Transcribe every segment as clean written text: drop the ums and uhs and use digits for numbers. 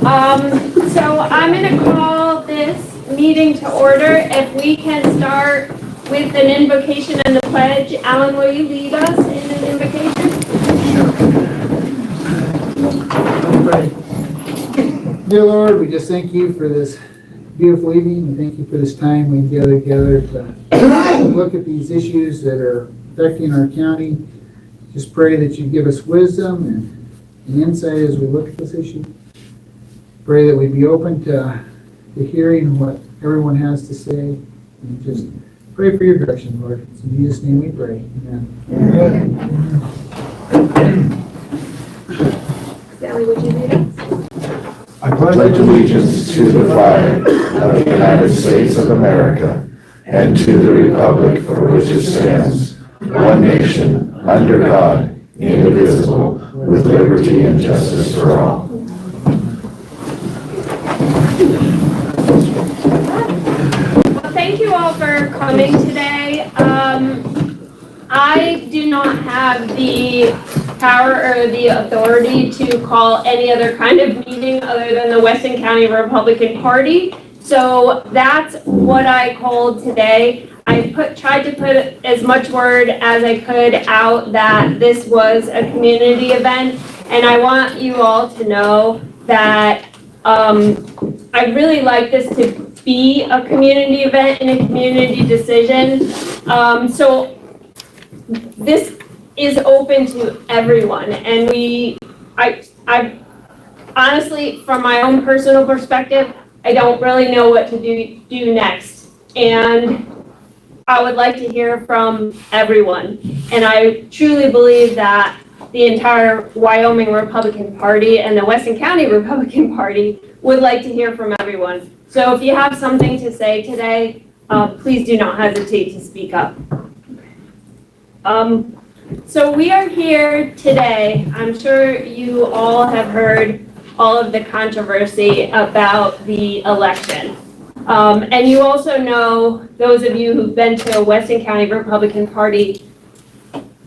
So I'm going to call this meeting to order. If we can start with an invocation and the pledge. Alan, will you lead us in an invocation? Dear Lord, we just thank you for this beautiful evening. We thank you for this time we gather together to look at these issues that are affecting our county. Just pray that you give us wisdom and insight as we look at this issue. Pray that we'd be open to hearing what everyone has to say, and just pray for your direction, Lord. It's in Jesus' name we pray. Amen. Sally, would you lead us? I pledge allegiance to the flag of the United States of America and to the republic for which it stands, one nation, under God, indivisible, with liberty and justice for all. Well, thank you all for coming today. I do not have the power or the authority to call any other kind of meeting other than the Weston County Republican Party. So that's what I called today. I tried to put as much word as I could out that this was a community event, and I want you all to know that I really like this to be a community event and a community decision. So this is open to everyone, and I honestly, from my own personal perspective, I don't really know what to do next, and I would like to hear from everyone. And I truly believe that the entire Wyoming Republican Party and the Weston County Republican Party would like to hear from everyone. So if you have something to say today, please do not hesitate to speak up. So we are here today. I'm sure you all have heard all of the controversy about the election. And you also know, those of you who've been to a Weston County Republican Party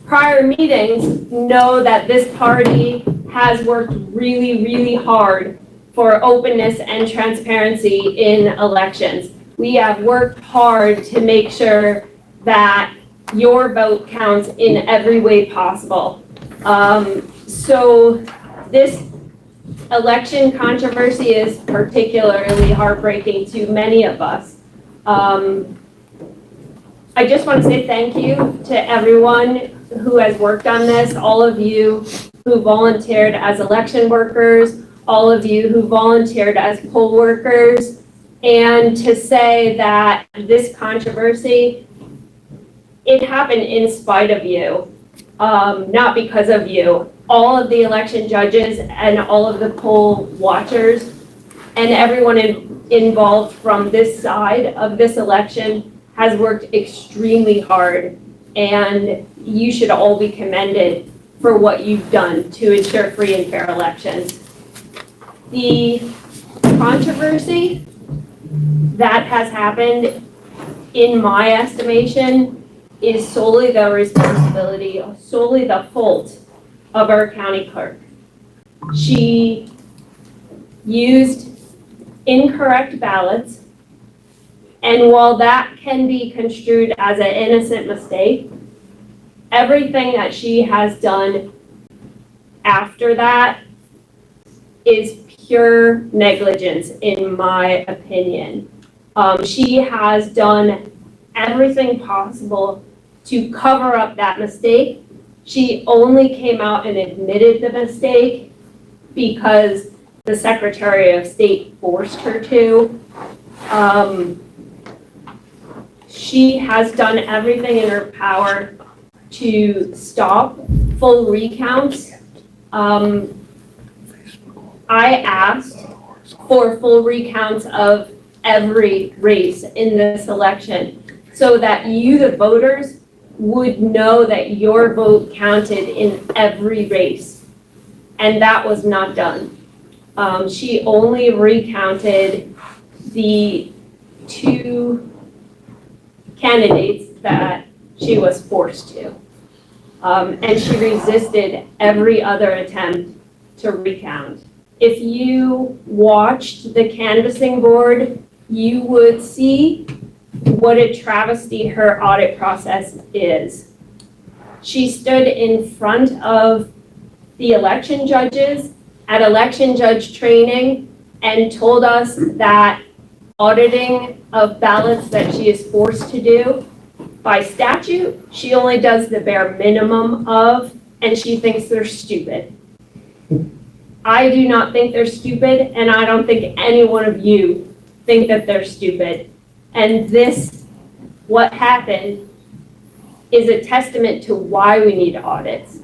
prior meetings know that this party has worked really, really hard for openness and transparency in elections. We have worked hard to make sure that your vote counts in every way possible. So this election controversy is particularly heartbreaking to many of us. I just want to say thank you to everyone who has worked on this, all of you who volunteered as election workers, all of you who volunteered as poll workers, and to say that this controversy, it happened in spite of you, not because of you. All of the election judges and all of the poll watchers and everyone involved from this side of this election has worked extremely hard, and you should all be commended for what you've done to ensure free and fair elections. The controversy that has happened, in my estimation, is solely the responsibility, solely the fault of our county clerk. She used incorrect ballots, and while that can be construed as an innocent mistake, everything that she has done after that is pure negligence, in my opinion. She has done everything possible to cover up that mistake. She only came out and admitted the mistake because the Secretary of State forced her to. She has done everything in her power to stop full recounts. I asked for full recounts of every race in this election so that you, the voters, would know that your vote counted in every race. And that was not done. She only recounted the 2 candidates that she was forced to. And she resisted every other attempt to recount. if you watched the canvassing board, you would see what a travesty her audit process is. She stood in front of the election judges at election judge training and told us that auditing of ballots that she is forced to do by statute, she only does the bare minimum of, and she thinks they're stupid. I do not think they're stupid, and I don't think any one of you think that they're stupid. And this, what happened, is a testament to why we need audits.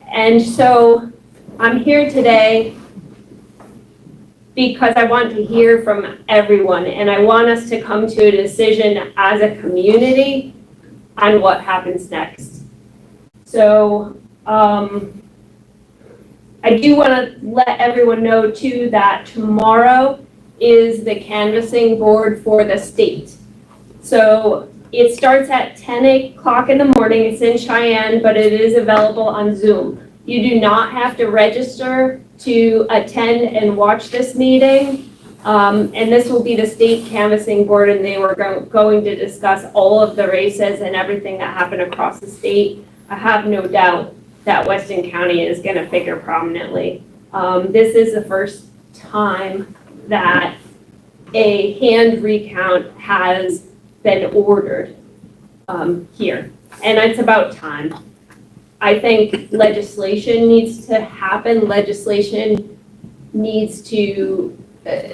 And so I'm here today because I want to hear from everyone, and I want us to come to a decision as a community on what happens next. So I do want to let everyone know too that tomorrow is the canvassing board for the state. So it starts at 10 o'clock in the morning. It's in Cheyenne, but it is available on Zoom. You do not have to register to attend and watch this meeting. And this will be the state canvassing board, and they were going to discuss all of the races and everything that happened across the state. I have no doubt that Weston County is going to figure prominently. This is the first time that a hand recount has been ordered here, and it's about time. I think legislation needs to happen. Legislation needs to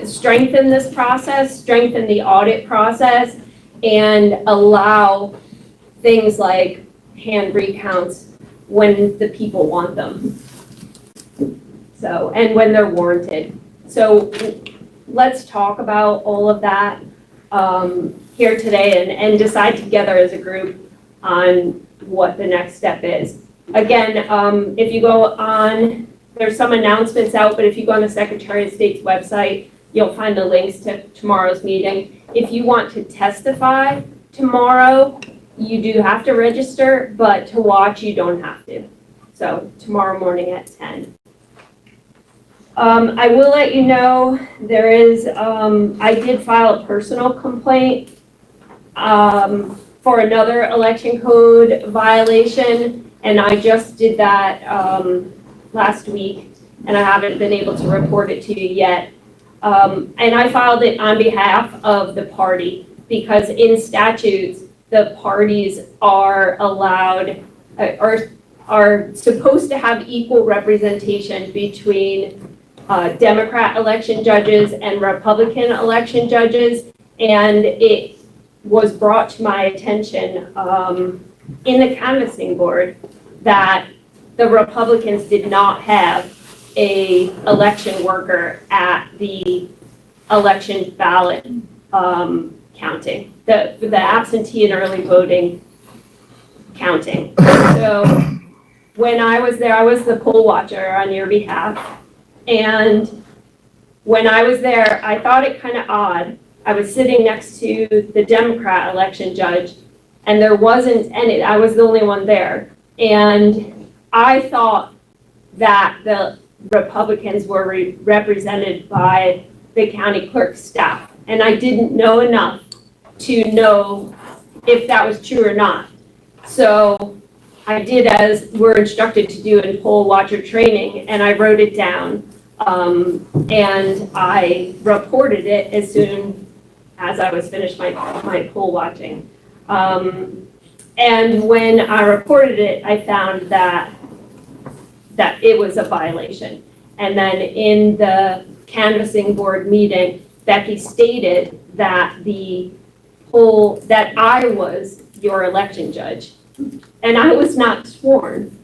strengthen this process, strengthen the audit process, and allow things like hand recounts when the people want them. So, and when they're warranted. So let's talk about all of that here today and decide together as a group on what the next step is. Again, if you go on, there's some announcements out, but if you go on the Secretary of State's website, you'll find the links to tomorrow's meeting. If you want to testify tomorrow, you do have to register, but to watch, you don't have to. So tomorrow morning at 10. I will let you know, there is, I did file a personal complaint for another election code violation, and I just did that last week, and I haven't been able to report it to you yet. And I filed it on behalf of the party, because in statutes, the parties are allowed, are supposed to have equal representation between Democrat election judges and Republican election judges, and it was brought to my attention in the canvassing board that the Republicans did not have a election worker at the election ballot counting, the absentee and early voting counting. So when I was there, I was the poll watcher on your behalf. And when I was there, I thought it kind of odd. I was sitting next to the Democrat election judge, and there wasn't any, I was the only one there. And I thought that the Republicans were represented by the county clerk staff. And I didn't know enough to know if that was true or not. So I did as we're instructed to do in poll watcher training, and I wrote it down. And I reported it as soon as I was finished my poll watching. And when I reported it, I found that it was a violation. And then in the canvassing board meeting, Becky stated that that I was your election judge, and I was not sworn.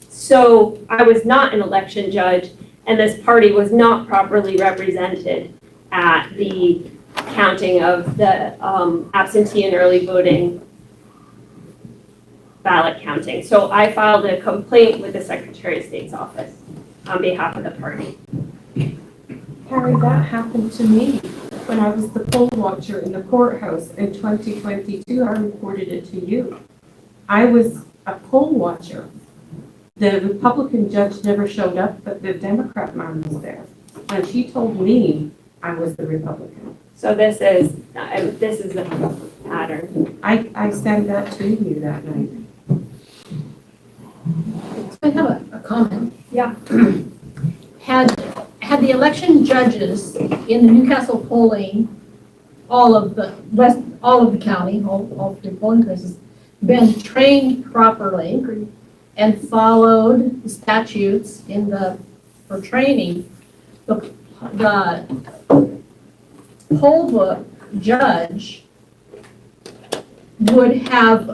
So I was not an election judge, and this party was not properly represented at the counting of the absentee and early voting ballot counting. So I filed a complaint with the Secretary of State's office on behalf of the party. Carrie, that happened to me when I was the poll watcher in the courthouse in 2022. I reported it to you. I was a poll watcher the Republican judge never showed up, but the Democrat man was there. And she told me I was the Republican. So this is the pattern. I sent that to you that night. I have a comment. Yeah. Had the election judges in the Newcastle polling, all of the county, all three polling places, been trained properly and followed the statutes for training, the poll book judge would have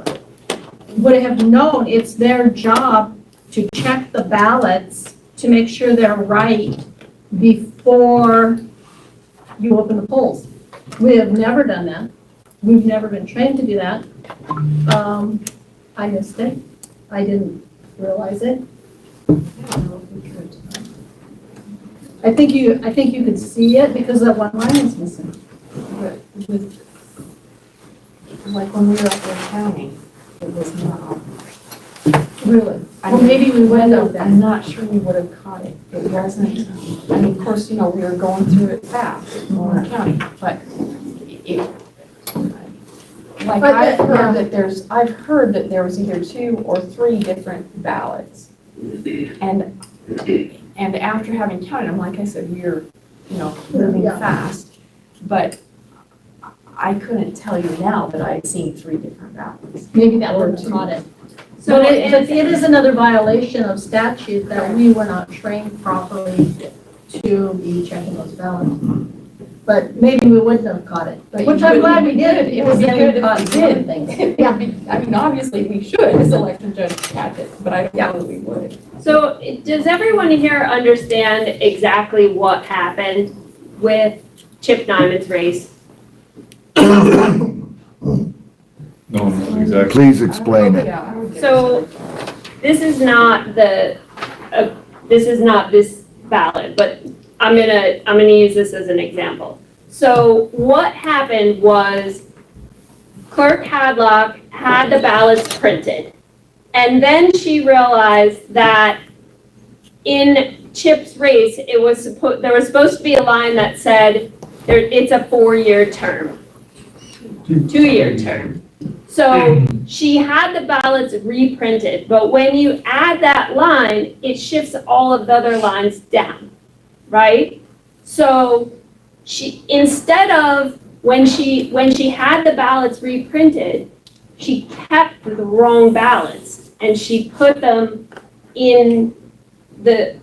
known it's their job to check the ballots to make sure they're right before you open the polls. We have never done that. We've never been trained to do that. I missed it. I didn't realize it. I think you could see it because that one line is missing. But with, like when we were up in county, it was not. Really? I Well, mean, maybe we would have I'm then. not sure we would have caught it. It wasn't, I mean, of course, we were going through it fast in Warren County, but it, like But I've the- heard that there was either 2 or 3 different ballots. And after having counted them, like I said, we're, moving Yeah. fast. But I couldn't tell you now that I had seen 3 different ballots. Maybe that would have caught it. So But it is another violation of statute that we were not trained properly to be checking those ballots. But maybe we wouldn't have caught it, But which you I'm glad we would- did. it would be because then good we if caught we some other did. things. I mean, obviously, we should, as election judge, catch it, but I don't know that we would. So does everyone here understand exactly what happened with Chip Nyman's race? No one knows exactly. Please explain it. Yeah, I would get So this is not this ballot, but I'm gonna use this as an example. So what happened was Clerk Hadlock had the ballots printed. And then she realized that in Chip's race, there was supposed to be a line that said it's a 4-year term. 2-year term. So she had the ballots reprinted, but when you add that line, it shifts all of the other lines down, right? So she, instead of, when she had the ballots reprinted, she kept the wrong ballots and she put them in the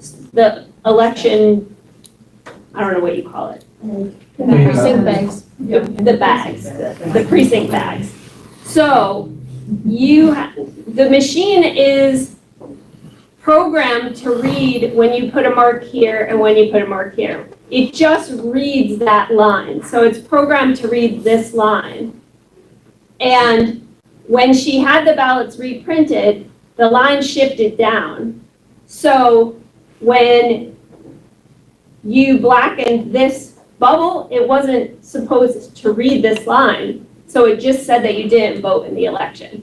election, I don't know what you call it. The precinct bags. The bags, the precinct bags. So the machine is programmed to read when you put a mark here and when you put a mark here. It just reads that line. So it's programmed to read this line. And when she had the ballots reprinted, the line shifted down. So when you blackened this bubble, it wasn't supposed to read this line. So it just said that you didn't vote in the election.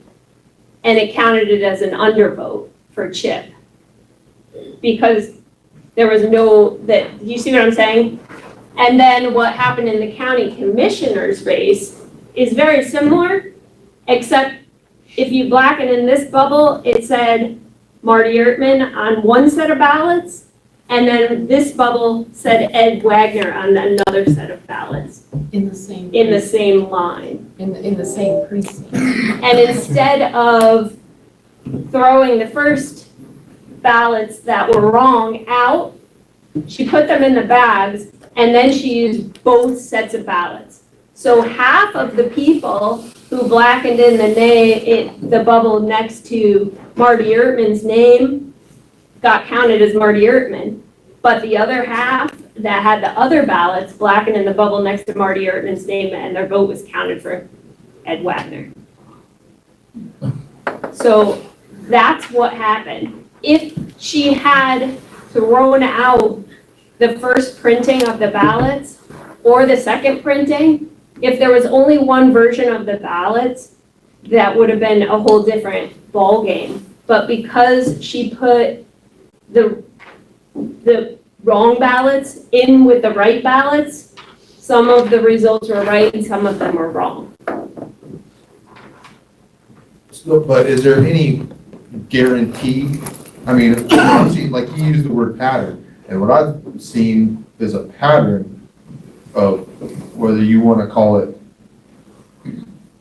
And it counted it as an undervote for Chip. Because there was you see what I'm saying? And then what happened in the county commissioner's race is very similar, except if you blacken in this bubble, it said Marty Ertman on one set of ballots, and then this bubble said Ed Wagner on another set of ballots in the same. in the same line. In the same precinct. And instead of throwing the first ballots that were wrong out, she put them in the bags, and then she used both sets of ballots. So half of the people who blackened in the bubble next to Marty Ertman's name got counted as Marty Ertman, but the other half that had the other ballots blackened in the bubble next to Marty Ertman's name, and their vote was counted for Ed Wagner. So that's what happened. If she had thrown out the first printing of the ballots or the second printing, if there was only one version of the ballots, that would have been a whole different ballgame. but because she put the wrong ballots in with the right ballots, some of the results were right and some of them were wrong. So, but is there any guarantee? I mean, I'm seeing, like you used the word pattern, and what I've seen is a pattern of whether you want to call it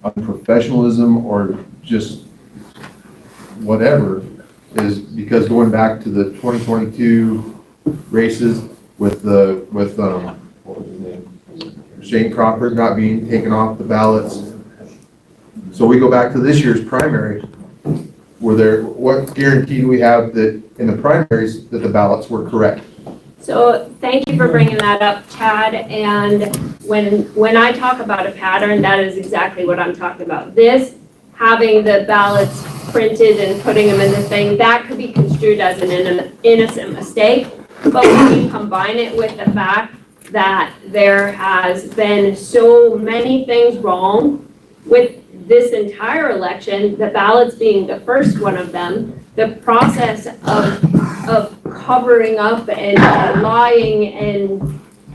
unprofessionalism or just whatever, is because going back to the 2022 races with what was his name? Shane Crawford not being taken off the ballots. So we go back to this year's primary. What guarantee do we have that in the primaries that the ballots were correct? So thank you for bringing that up, Chad. And when I talk about a pattern, that is exactly what I'm talking about. This, having the ballots printed and putting them in the thing, that could be construed as an innocent mistake. But when you combine it with the fact that there has been so many things wrong with this entire election, the ballots being the first one of them, the process of covering up and lying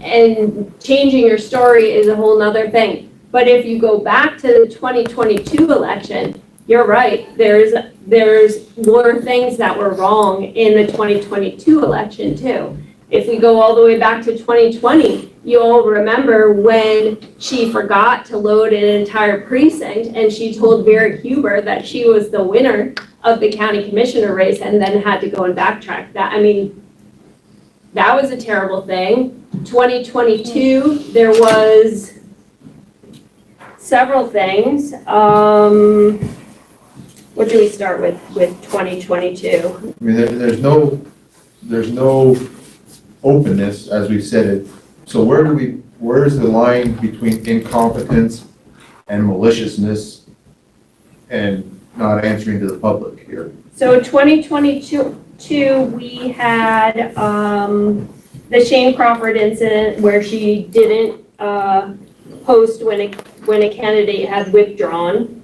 and changing your story is a whole nother thing. But if you go back to the 2022 election, you're right, there's more things that were wrong in the 2022 election too. If we go all the way back to 2020, you all remember when she forgot to load an entire precinct and she told Vera Huber that she was the winner of the county commissioner race and then had to go and backtrack that. I mean, that was a terrible thing. 2022, there was several things. What do we start with 2022? I mean, there's no openness, as we said it. So where's the line between incompetence and maliciousness and not answering to the public here? So 2022, we had the Shane Crawford incident where she didn't post when a candidate had withdrawn.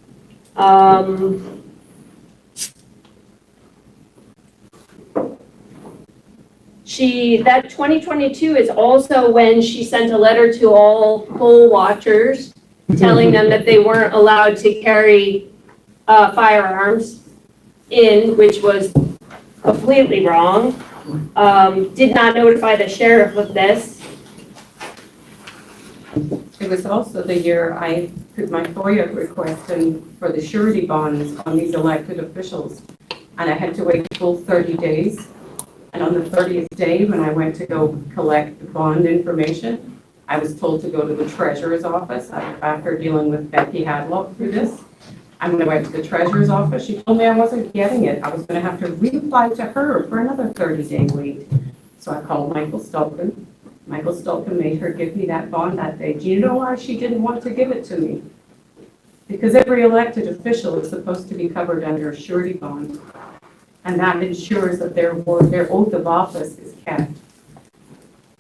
That 2022 is also when she sent a letter to all poll watchers telling them that they weren't allowed to carry firearms in, which was completely wrong. Did not notify the sheriff of this. It was also the year I put my FOIA request in for the surety bonds on these elected officials. And I had to wait a full 30 days. And on the 30th day, when I went to go collect the bond information, I was told to go to the treasurer's office after dealing with Becky Hadlock through this. And when I went to the treasurer's office, she told me I wasn't getting it. I was going to have to reapply to her for another 30-day wait. So I called Michael Stolpen. Michael Stolpen made her give me that bond that day. Do you know why she didn't want to give it to me? Because every elected official is supposed to be covered under a surety bond. And that ensures that their oath of office is kept.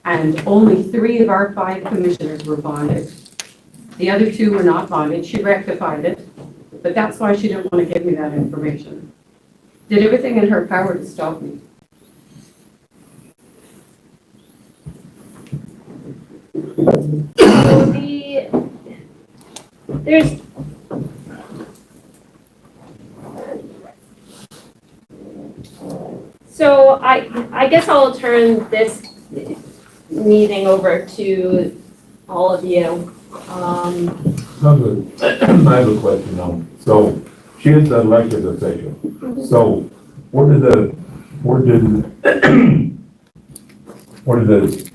And only 3 of our 5 commissioners were bonded. The other 2 were not bonded. She rectified it, but that's why she didn't want to give me that information. Did everything in her power to stop me. So I guess I'll turn this meeting over to all of you. I have a question on, so she is the elected official. So where did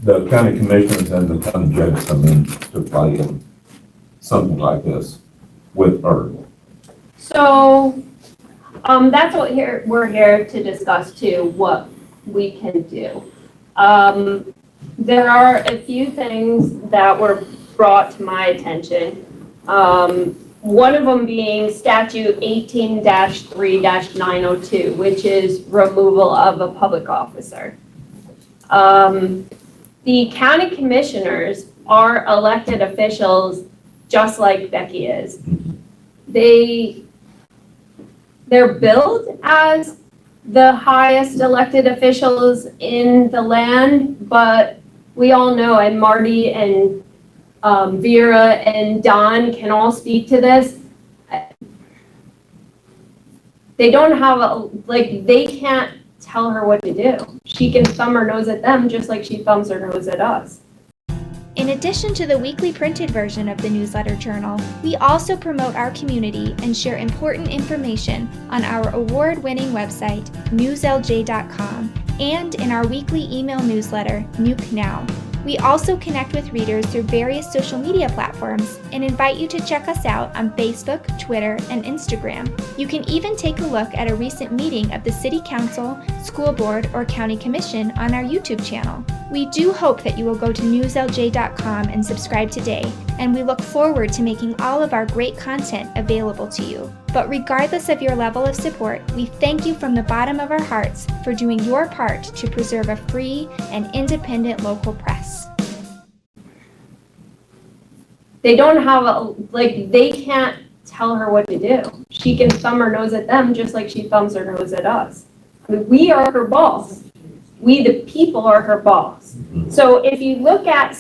the county commissioners and the county judge come in to play in something like this with her? So that's what we're here to discuss too, what we can do. There are a few things that were brought to my attention. One of them being statute 18-3-902, which is removal of a public officer. The county commissioners are elected officials just like Becky is. they're billed as the highest elected officials in the land, but we all know, and Marty and Vera and Don can all speak to this. They don't have they can't tell her what to do. She can thumb her nose at them just like she thumbs her nose at us. In addition to the weekly printed version of the newsletter journal, we also promote our community and share important information on our award-winning website, newslj.com, and in our weekly email newsletter, Nuke Now. We also connect with readers through various social media platforms and invite you to check us out on Facebook, Twitter, and Instagram. You can even take a look at a recent meeting of the City Council, School Board, or County Commission on our YouTube channel. We do hope that you will go to newslj.com and subscribe today, and we look forward to making all of our great content available to you. But regardless of your level of support, we thank you from the bottom of our hearts for doing your part to preserve a free and independent local press. They don't have they can't tell her what to do. She can thumb her nose at them just like she thumbs her nose at us. We are her boss. We, the people, are her boss. So if you look at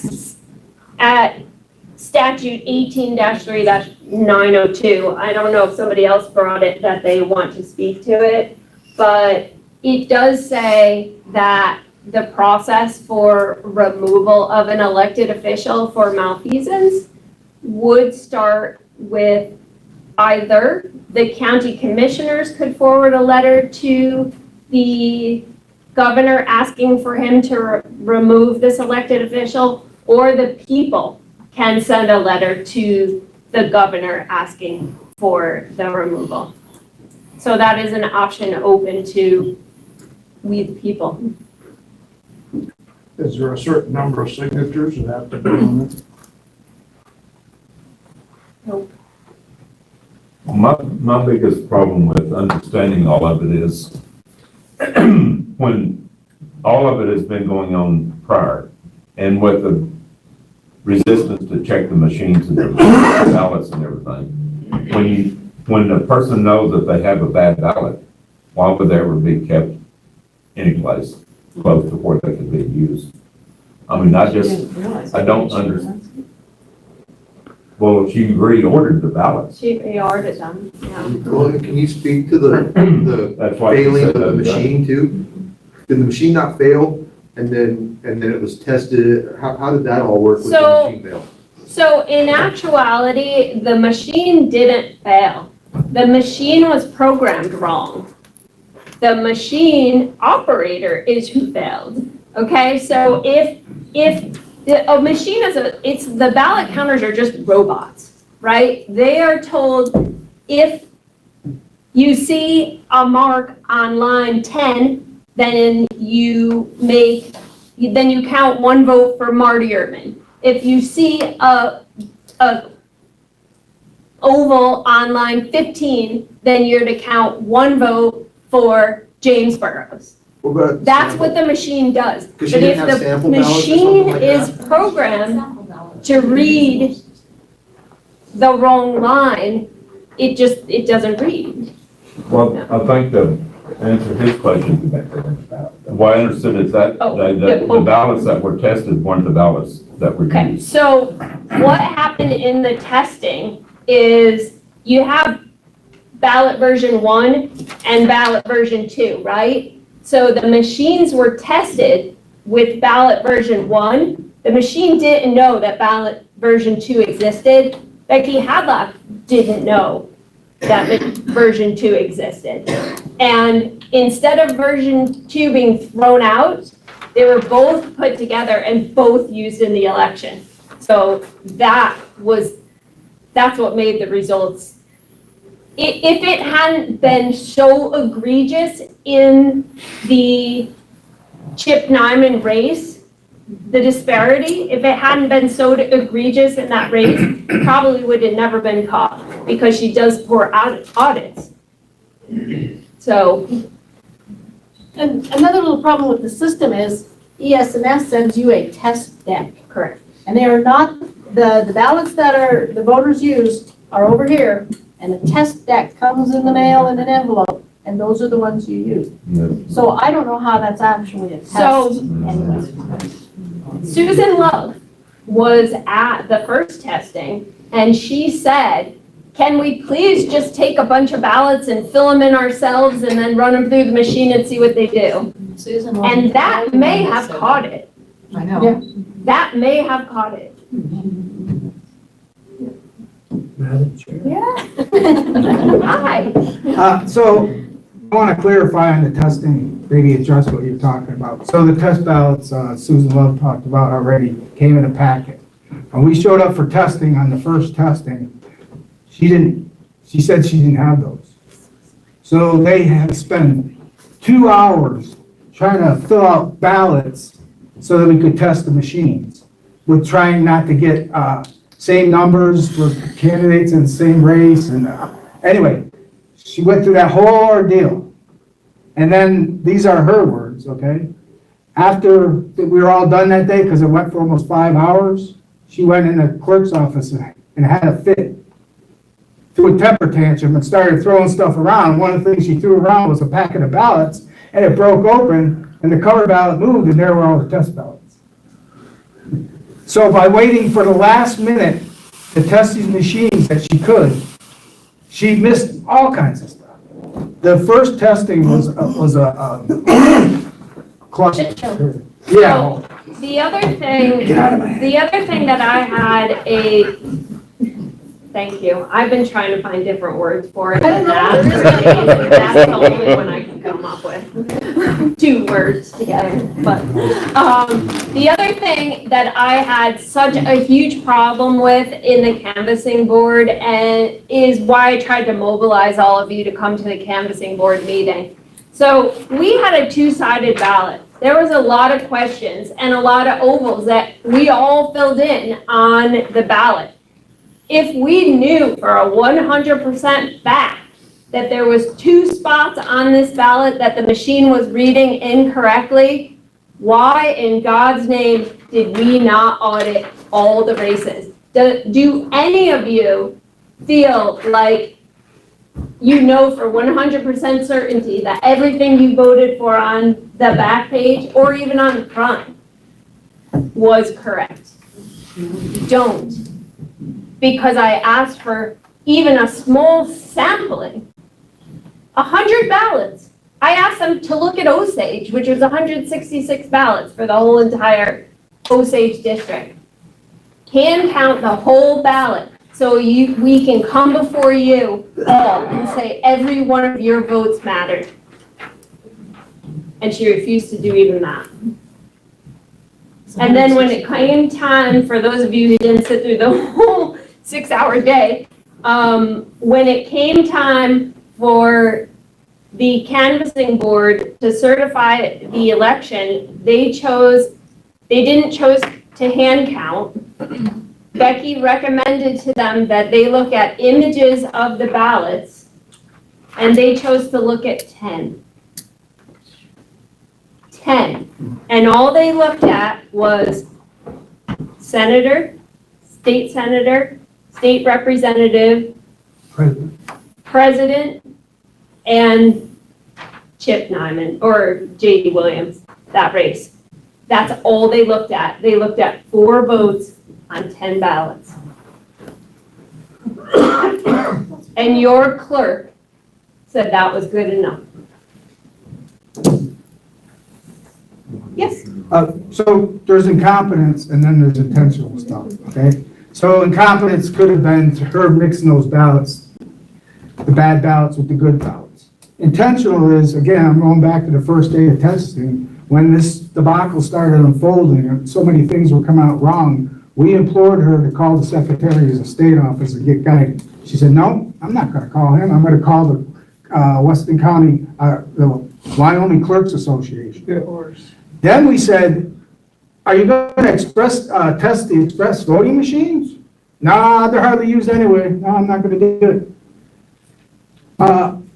statute 18-3-902, I don't know if somebody else brought it that they want to speak to it, but it does say that the process for removal of an elected official for malfeasance would start with either the county commissioners could forward a letter to the governor asking for him to remove this elected official, or the people can send a letter to the governor asking for the removal. So that is an option open to we the people. Is there a certain number of signatures that have to be on it? Nope. My biggest problem with understanding all of it is when all of it has been going on prior, and with the resistance to check the machines and the ballots and everything, when the person knows that they have a bad ballot, why would they ever be kept any place close to where they can be used? I mean, I don't understand. Well, she reordered the ballots. She reordered them, yeah. Well, can you speak to the That's why she failing said of the that, machine too? Did the machine not fail and then it was tested? How did that all work with the machine fail? So in actuality, the machine didn't fail. The machine was programmed wrong. The machine operator is who failed. Okay, so if a machine the ballot counters are just robots, right? They are told if you see a mark on line 10, then you count one vote for Marty Erdman. If you see a oval on line 15, then you're to count one vote for James Burrows. That's what the machine does. But Because she didn't have if the sample ballots or something machine like is that? programmed to read the wrong line, it doesn't read. Well, I think to answer his question, what I understood is that the ballots that were tested weren't the ballots that were Okay, used. so what happened in the testing is you have ballot version 1 and ballot version 2, right? So the machines were tested with ballot version 1. The machine didn't know that ballot version 2 existed. Becky Hadlock didn't know that version 2 existed. And instead of version 2 being thrown out, they were both put together and both used in the election. So that's what made the results. If it hadn't been so egregious in the Chip Nyman race, the disparity, if it hadn't been so egregious in that race, probably would have never been caught because she does poor audits. So. And another little problem with the system is ESMS sends you a test deck. Correct. And they are not, the ballots that the voters used are over here, and a test deck comes in the mail in an envelope, and those are the ones you use. So I don't know how that's actually a test. So- anyway. Susan Love was at the first testing, and she said, can we please just take a bunch of ballots and fill them in ourselves and then run them through the machine and see what they do? Susan. And that may have caught it. I know. That may have caught it. Madam Chair. Yeah. Hi. So I want to clarify on the testing, maybe address what you're talking about. So the test ballots, Susan Love talked about already, came in a packet. When we showed up for testing on the first testing, she said she didn't have those. So they had spent 2 hours trying to fill out ballots so that we could test the machines, with trying not to get same numbers for candidates in the same race. And anyway, she went through that whole ordeal. And then, these are her words, okay? After we were all done that day, because it went for almost 5 hours, she went in the clerk's office and had a fit, threw a temper tantrum and started throwing stuff around. One of the things she threw around was a packet of ballots, and it broke open, and the cover ballot moved, and there were all the test ballots. So by waiting for the last minute to test these machines that she could, she missed all kinds of stuff. The first testing was a cluster. Yeah. The other thing that I had thank you. I've been trying to find different words for it than that. That's the only one I can come up with. 2 words together. But the other thing that I had such a huge problem with in the canvassing board, and is why I tried to mobilize all of you to come to the canvassing board meeting. So we had a 2-sided ballot. There was a lot of questions and a lot of ovals that we all filled in on the ballot. If we knew for a 100% fact that there was 2 spots on this ballot that the machine was reading incorrectly, why in God's name did we not audit all the races? Do any of you feel like you know for 100% certainty that everything you voted for on the back page or even on the front was correct? Don't. Because I asked for even a small sampling. 100 ballots. I asked them to look at Osage, which was 166 ballots for the whole entire Osage district. Hand count the whole ballot so we can come before you all and say every one of your votes mattered. And she refused to do even that. And then when it came time, for those of you who didn't sit through the whole 6-hour day, when it came time for the canvassing board to certify the election, they didn't choose to hand count. Becky recommended to them that they look at images of the ballots, and they chose to look at 10. 10. And all they looked at was senator, state representative, president, and Chip Nyman, or J.D. Williams, that race. That's all they looked at. They looked at 4 votes on 10 ballots. And your clerk said that was good enough. Yes? So there's incompetence and then there's intentional stuff, okay? So incompetence could have been her mixing those ballots, the bad ballots with the good ballots. Intentional is, again, I'm going back to the first day of testing, when this debacle started unfolding and so many things were coming out wrong, we implored her to call the Secretary of State office and get guidance. She said, no, I'm not going to call him. I'm going to call the Weston County, the Wyoming Clerks Association. Then we said, are you going to test the express voting machines? Nah, they're hardly used anyway. No, I'm not going to do it.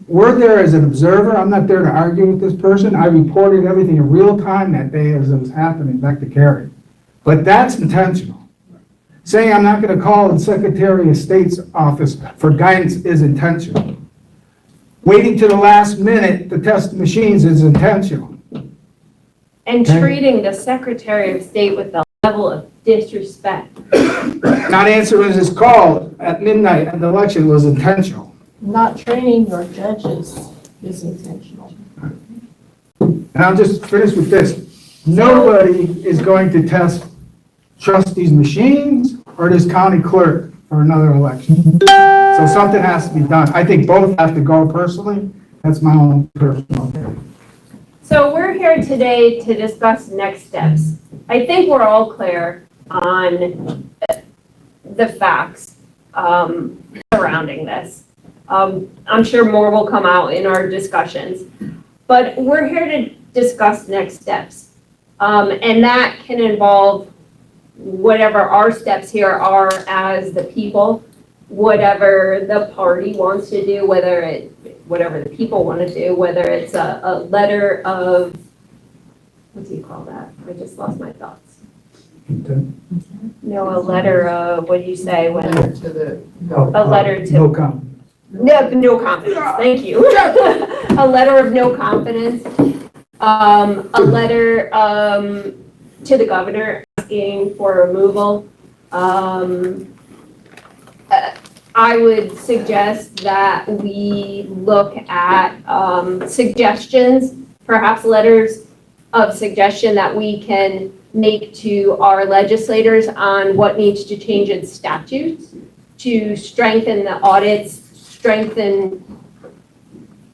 We're there as an observer. I'm not there to argue with this person. I reported everything in real time that day as it was happening back to Carrie. But that's intentional. Saying I'm not gonna call the Secretary of State's office for guidance is intentional. Waiting to the last minute to test machines is intentional. And Okay. treating the Secretary of State with the level of disrespect. Not answering his call at midnight at the election was intentional. Not training your judges is intentional. And I'll just finish with this. Nobody is going to trust these machines or this county clerk for another election. So something has to be done. I think both have to go personally. That's my own personal opinion. So we're here today to discuss next steps. I think we're all clear on the facts surrounding this. I'm sure more will come out in our discussions, but we're here to discuss next steps. And that can involve whatever our steps here are as the people, whatever the party wants to do, whatever the people want to do, whether it's a letter of, what do you call that? I just lost my thoughts. No, a letter of, what do you say when? A letter to. No comment. No confidence, thank you. A letter of no confidence. A letter to the governor asking for removal. I would suggest that we look at suggestions, perhaps letters of suggestion that we can make to our legislators on what needs to change in statutes to strengthen the audits, strengthen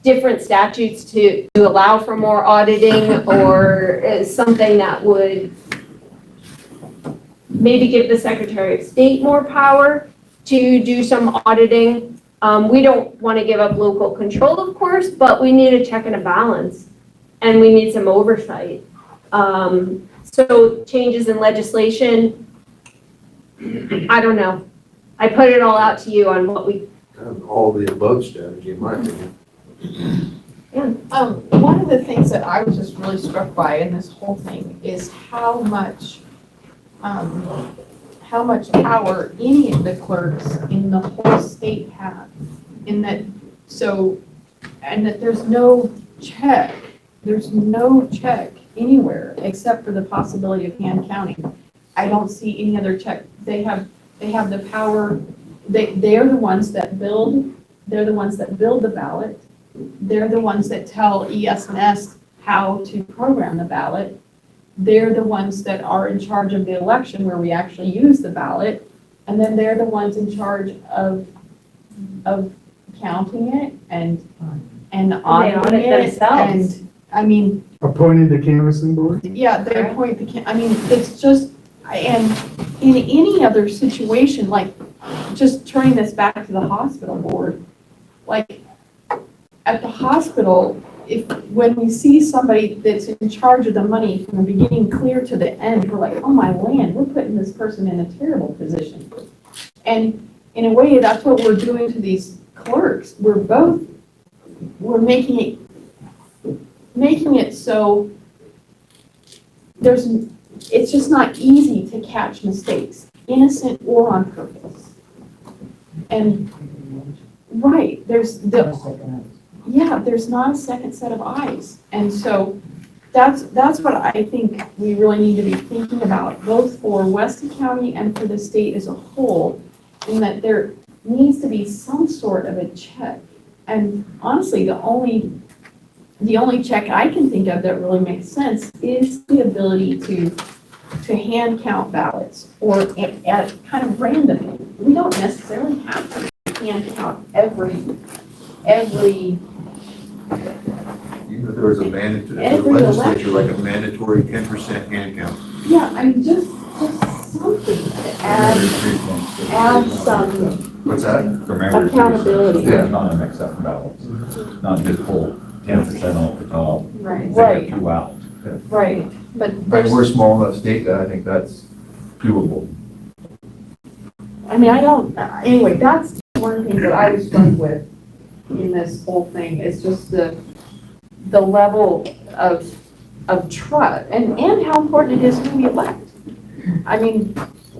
different statutes to allow for more auditing, or something that would maybe give the Secretary of State more power to do some auditing. We don't want to give up local control, of course, but we need a check and a balance, and we need some oversight. So changes in legislation, I don't know. I put it all out to you on what we. All the above strategy, in my opinion. One of the things that I was just really struck by in this whole thing is how much power any of the clerks in the whole state have. In that, and that there's no check anywhere except for the possibility of hand counting. I don't see any other check. They have the power. They're the ones that build. They're the ones that build the ballot. They're the ones that tell ES&S how to program the ballot. They're the ones that are in charge of the election where we actually use the ballot. And then they're the ones in charge of counting it and auditing audit it. themselves. And, I mean, Appointed the canvassing board? yeah, they appoint it's just, and in any other situation, like, just turning this back to the hospital board, like, at the hospital, when we see somebody that's in charge of the money from the beginning clear to the end, we're like, oh my land, we're putting this person in a terrible position. And in a way, that's what we're doing to these clerks. We're making it so it's just not easy to catch mistakes, innocent or on purpose. And, right, there's not a second set of eyes. And so that's what I think we really need to be thinking about, both for Weston County and for the state as a whole, in that there needs to be some sort of a check. And honestly, the only check I can think of that really makes sense is the ability to hand count ballots or at kind of randomly. We don't necessarily have to hand count every. Even if there was a mandatory, Every legislature, like a mandatory 10% hand count. Yeah, I mean, just something to add some What's that? accountability. Yeah. Not a mix-up ballots, not just pull 10% off the top. Right. Take two out. Right, but We're a small enough state that I think that's doable. anyway, that's one of the things that I was struck with in this whole thing, is just the level of trust and how important it is who we elect. I mean,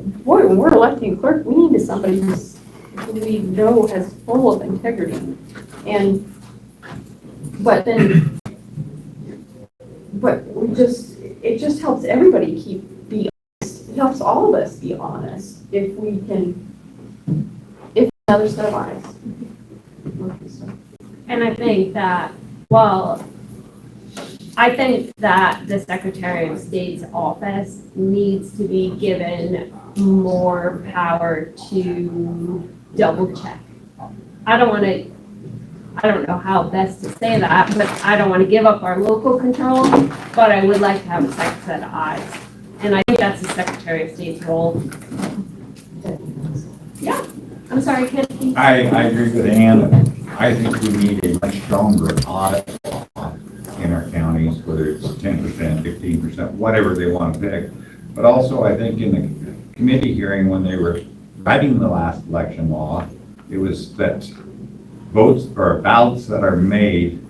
boy, when we're electing clerk, we need somebody who's, who we know is full of integrity. And, but we just, it just helps everybody be honest. It helps all of us be honest if we can, if another set of eyes. And I think that, well, I think that the Secretary of State's office needs to be given more power to double check. I don't know how best to say that, but I don't want to give up our local control, but I would like to have a second set of eyes. And I think that's the Secretary of State's role. Yeah, I'm sorry, Kenny. I agree with Ann. I think we need a much stronger audit in our counties, whether it's 10%, 15%, whatever they want to pick. But also, I think in the committee hearing, when they were writing the last election law, it was that votes or ballots that are made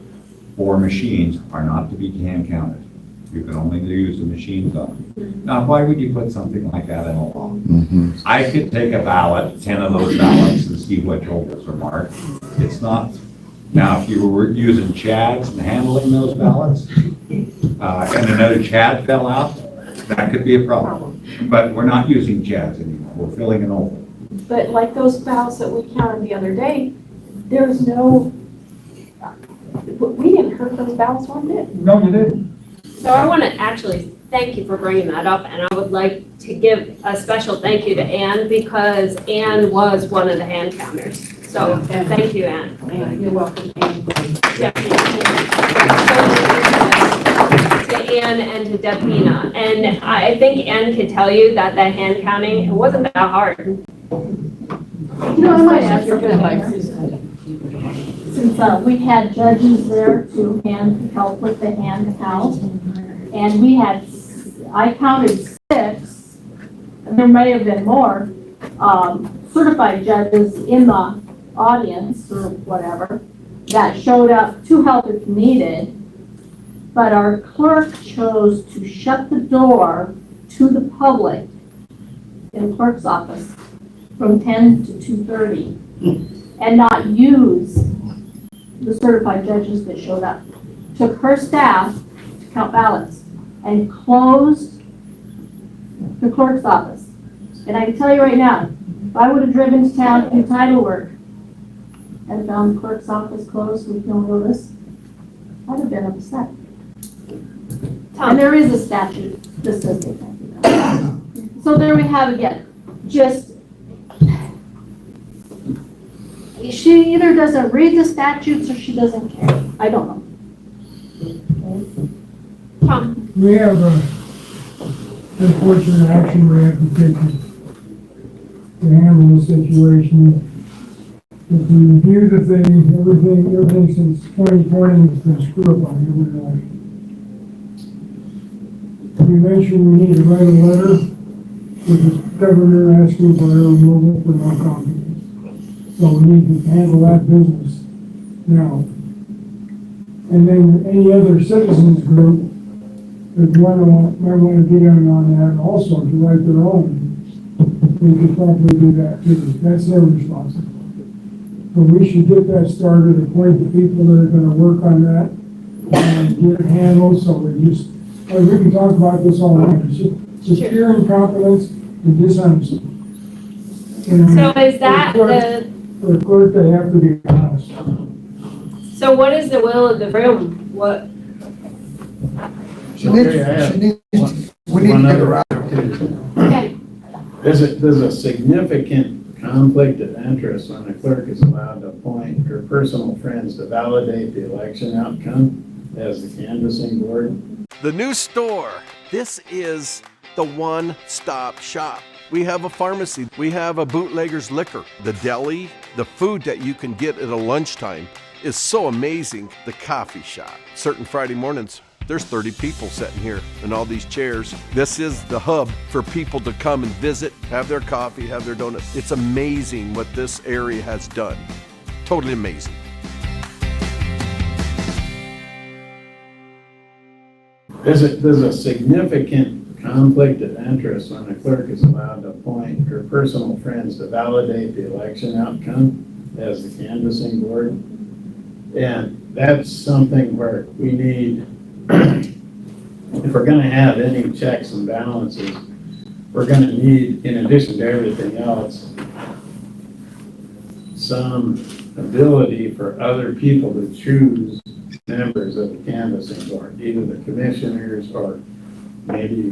for machines are not to be hand counted. You can only use the machines on them. Now, why would you put something like that in a law? I could take a ballot, 10 of those ballots, and see which holes are marked. It's not. Now, if you were using chads and handling those ballots, and another chad fell out, that could be a problem. But we're not using chads anymore. We're filling an oval. But like those ballots that we counted the other day, there's no, we didn't hurt those ballots one bit. No, you didn't. So I want to actually thank you for bringing that up, and I would like to give a special thank you to Ann, because Ann was one of the hand counters. So thank you, Ann. You're welcome, Ann. Yeah. To Ann and to Debina. And I think Ann could tell you that the hand counting, it wasn't that hard. You know, I might ask something there. Since we had judges there to help with the hand count, and I counted 6, and there may have been more, certified judges in the audience or whatever that showed up to help if needed, but our clerk chose to shut the door to the public in the clerk's office from 10 to 2:30 and not use the certified judges that showed up. Took her staff to count ballots and closed the clerk's office. And I can tell you right now, if I would have driven to town to do title work and found the clerk's office closed with no notice, I'd have been upset. And there is a statute that says they can't do that. So there we have it again. Just, she either doesn't read the statutes or she doesn't care. I don't know. Tom? We have a unfortunate action we have to take to handle the situation. If we review the thing, everything since 2020 has been screwed up on everybody. We mentioned we need to write a letter to the governor asking for her removal for no confidence. So we need to handle that business now. And then any other citizens group that might want to get in on that also to write their own, we could probably do that too. That's their responsibility. But we should get that started, appoint the people that are going to work on that, and get it handled, so we can talk about this all night. Secure incompetence and dishonesty. So is that the, For the clerk, they have to be honest. so what is the will of the room? What, We need to get around to. okay, There's a significant conflict of interest when the clerk is allowed to appoint her personal friends to validate the election outcome as the canvassing board. The new store. This is the one-stop shop. We have a pharmacy. We have a bootlegger's liquor. The deli, the food that you can get at a lunchtime is so amazing. The coffee shop. Certain Friday mornings, there's 30 people sitting here in all these chairs. This is the hub for people to come and visit, have their coffee, have their donuts. It's amazing what this area has done. Totally amazing. There's a significant conflict of interest when a clerk is allowed to appoint her personal friends to validate the election outcome as the canvassing board. And that's something where we need, if we're gonna have any checks and balances, we're gonna need, in addition to everything else, some ability for other people to choose members of the canvassing board, either the commissioners or maybe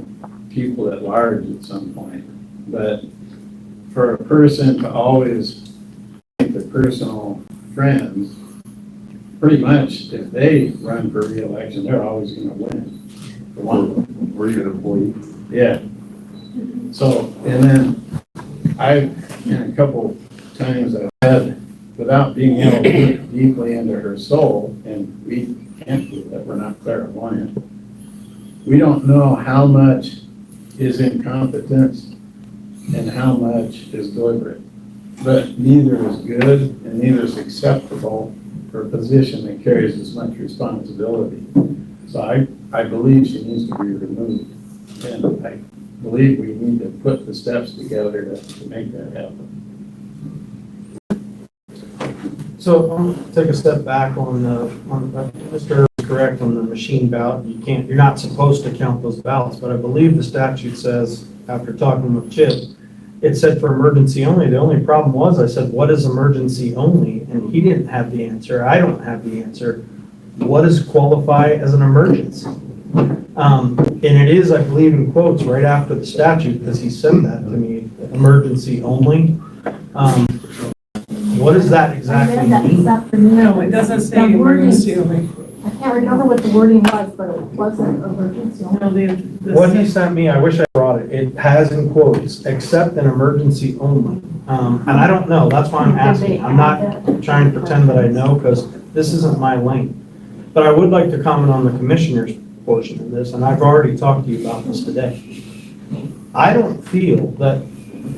people at large at some point. But for a person to always make their personal friends, pretty much if they run for re-election, they're always gonna win. For one. Or even employee. Yeah. So, and then in a couple times I've had, without being able to look deeply into her soul, and we can't do that, we're not clairvoyant, we don't know how much is incompetence and how much is deliberate. But neither is good and neither is acceptable for a position that carries as much responsibility. So I believe she needs to be removed. And I believe we need to put the steps together to make that happen. So I'll take a step back on Mr. is correct on the machine ballot. You're not supposed to count those ballots, but I believe the statute says, after talking with Chip, it said for emergency only. The only problem was, I said, what is emergency only? And he didn't have the answer. I don't have the answer. What does qualify as an emergency? And it is, I believe, in quotes right after the statute, because he said that to me, emergency only. What does that exactly mean? No, it doesn't say emergency only. I can't remember what the wording was, but it wasn't emergency only. What he sent me, I wish I brought it. It has in quotes, except an emergency only. And I don't know, that's why I'm asking. I'm not trying to pretend that I know, because this isn't my lane. But I would like to comment on the commissioner's portion of this, and I've already talked to you about this today. I don't feel that,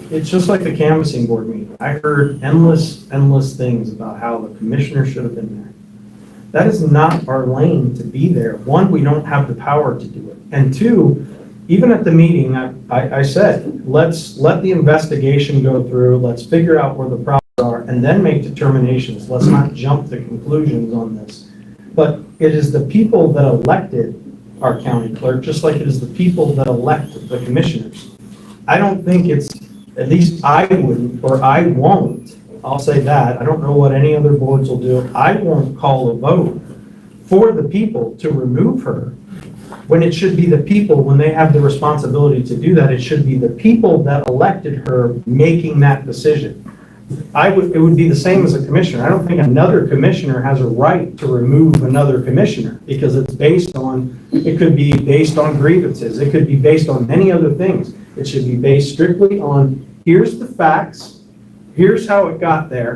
it's just like the canvassing board meeting. I heard endless things about how the commissioner should have been there. That is not our lane to be there. One, we don't have the power to do it. And two, even at the meeting, I said, let's let the investigation go through, let's figure out where the problems are, and then make determinations. Let's not jump to conclusions on this. But it is the people that elected our county clerk, just like it is the people that elect the commissioners. I don't think it's, at least I wouldn't, or I won't, I'll say that, I don't know what any other boards will do, I won't call a vote for the people to remove her, when it should be the people, when they have the responsibility to do that, it should be the people that elected her making that decision. It would be the same as a commissioner. I don't think another commissioner has a right to remove another commissioner, because it's based on, it could be based on grievances, it could be based on many other things. It should be based strictly on, here's the facts, here's how it got there.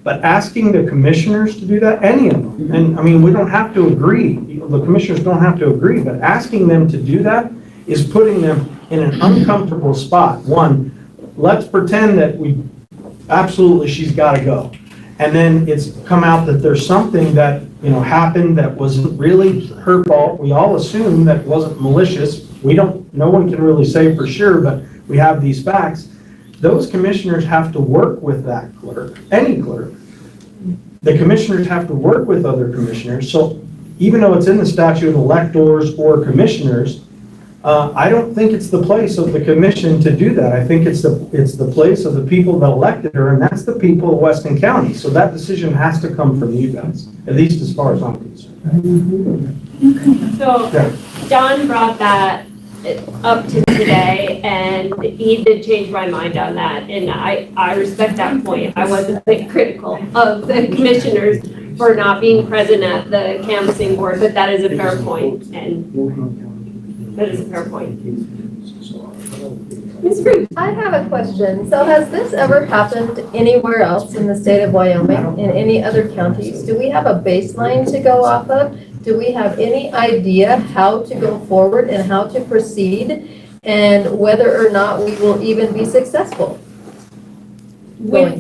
But asking the commissioners to do that, any of them, and I mean, we don't have to agree, the commissioners don't have to agree, but asking them to do that is putting them in an uncomfortable spot. One, let's pretend that absolutely she's got to go. And then it's come out that there's something that, happened that wasn't really her fault. We all assume that wasn't malicious. No one can really say for sure, but we have these facts. Those commissioners have to work with that clerk, any clerk. The commissioners have to work with other commissioners. So even though it's in the statute, electors or commissioners, I don't think it's the place of the commission to do that. I think it's the place of the people that elected her, and that's the people of Weston County. So that decision has to come from you guys, at least as far as I'm concerned. So John brought that up to today, and he did change my mind on that, and I respect that point. I wasn't critical of the commissioners for not being present at the canvassing board, but that is a fair point, and that is a fair point. Ms. Cruz, I have a question. So has this ever happened anywhere else in the state of Wyoming, in any other counties? Do we have a baseline to go off of? Do we have any idea how to go forward and how to proceed, and whether or not we will even be successful? When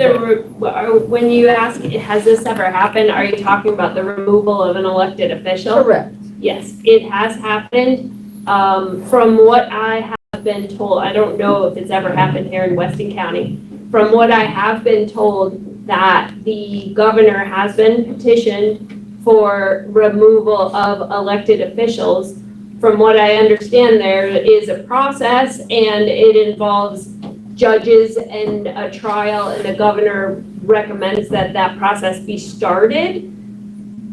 you ask, has this ever happened, are you talking about the removal of an elected official? Correct. Yes, it has happened. From what I have been told, I don't know if it's ever happened here in Weston County. From what I have been told, that the governor has been petitioned for removal of elected officials. From what I understand, there is a process and it involves judges and a trial, and the governor recommends that that process be started.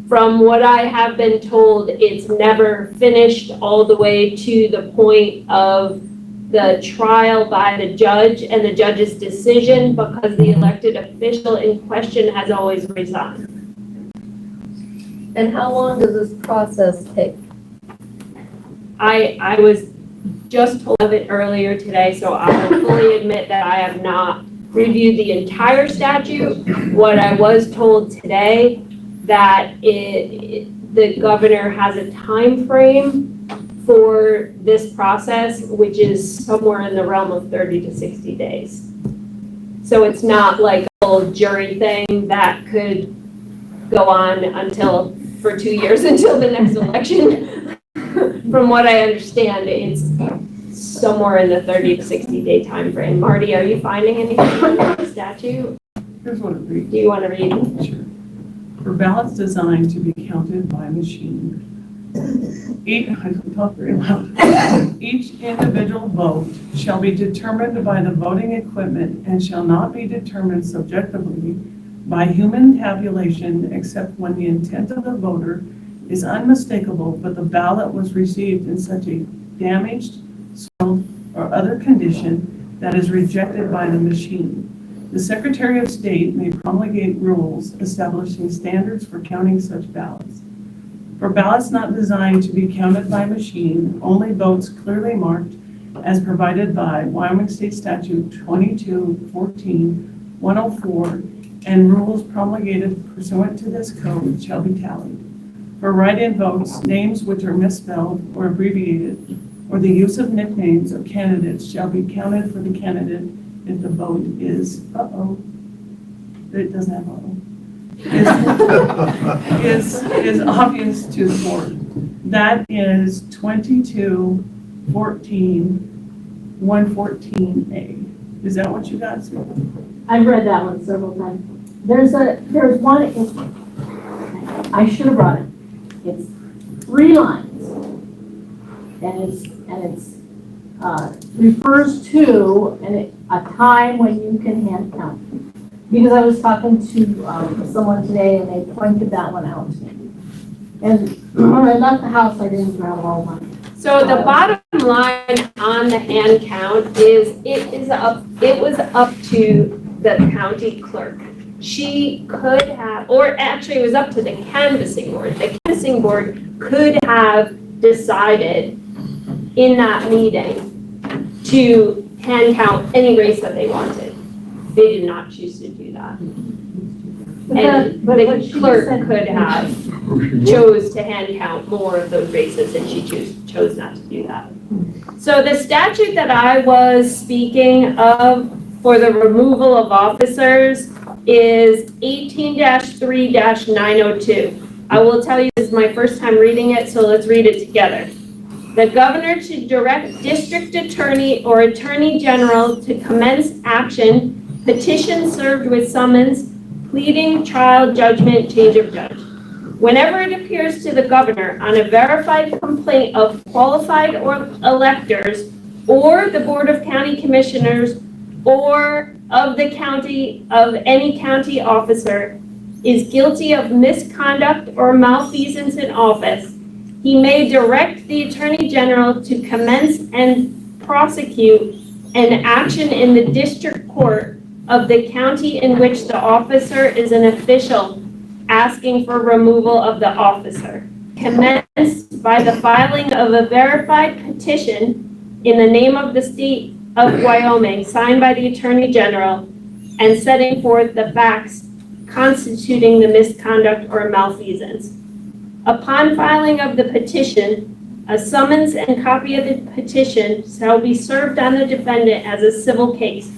From what I have been told, it's never finished all the way to the point of the trial by the judge and the judge's decision, because the elected official in question has always resigned. And how long does this process take? I was just told of it earlier today, so I will fully admit that I have not reviewed the entire statute. What I was told today, that the governor has a time frame for this process, which is somewhere in the realm of 30 to 60 days. So it's not like a whole jury thing that could go on for 2 years until the next election. From what I understand, it's somewhere in the 30 to 60 day time frame. Marty, are you finding anything in the statute? Here's what it reads. Do you want to read it? Sure. For ballots designed to be counted by machine, I don't talk very loud. Each individual vote shall be determined by the voting equipment and shall not be determined subjectively by human tabulation, except when the intent of the voter is unmistakable, but the ballot was received in such a damaged, soiled, or other condition that is rejected by the machine. The Secretary of State may promulgate rules establishing standards for counting such ballots. For ballots not designed to be counted by machine, only votes clearly marked as provided by Wyoming State Statute 22-14-104 and rules promulgated pursuant to this code shall be tallied. For write-in votes, names which are misspelled or abbreviated, or the use of nicknames of candidates shall be counted for the candidate if the vote is, it doesn't have is obvious to the board. That is 22-14-114A. Is that what you got, Sue? I've read that one several times. There's one, I should have brought it. It's 3 lines. And it's refers to a time when you can hand count. Because I was talking to someone today and they pointed that one out to me. And when I left the house, I didn't grab all mine. So the bottom line on the hand count is it was up to the county clerk. She could have, or actually it was up to the canvassing board. The canvassing board could have decided in that meeting to hand count any race that they wanted. They did not choose to do that. And the clerk could have chose to hand count more of those races, and she chose not to do that. So the statute that I was speaking of for the removal of officers is 18-3-902. I will tell you, this is my first time reading it, so let's read it together. The governor to direct district attorney or attorney general to commence action, petition served with summons, pleading, trial, judgment, change of judge. Whenever it appears to the governor on a verified complaint of qualified or electors or the Board of County Commissioners or of the county, of any county officer is guilty of misconduct or malfeasance in office, he may direct the Attorney General to commence and prosecute an action in the district court of the county in which the officer is an official, asking for removal of the officer. Commenced by the filing of a verified petition in the name of the state of Wyoming, signed by the Attorney General, and setting forth the facts constituting the misconduct or malfeasance. Upon filing of the petition, a summons and copy of the petition shall be served on the defendant as a civil case.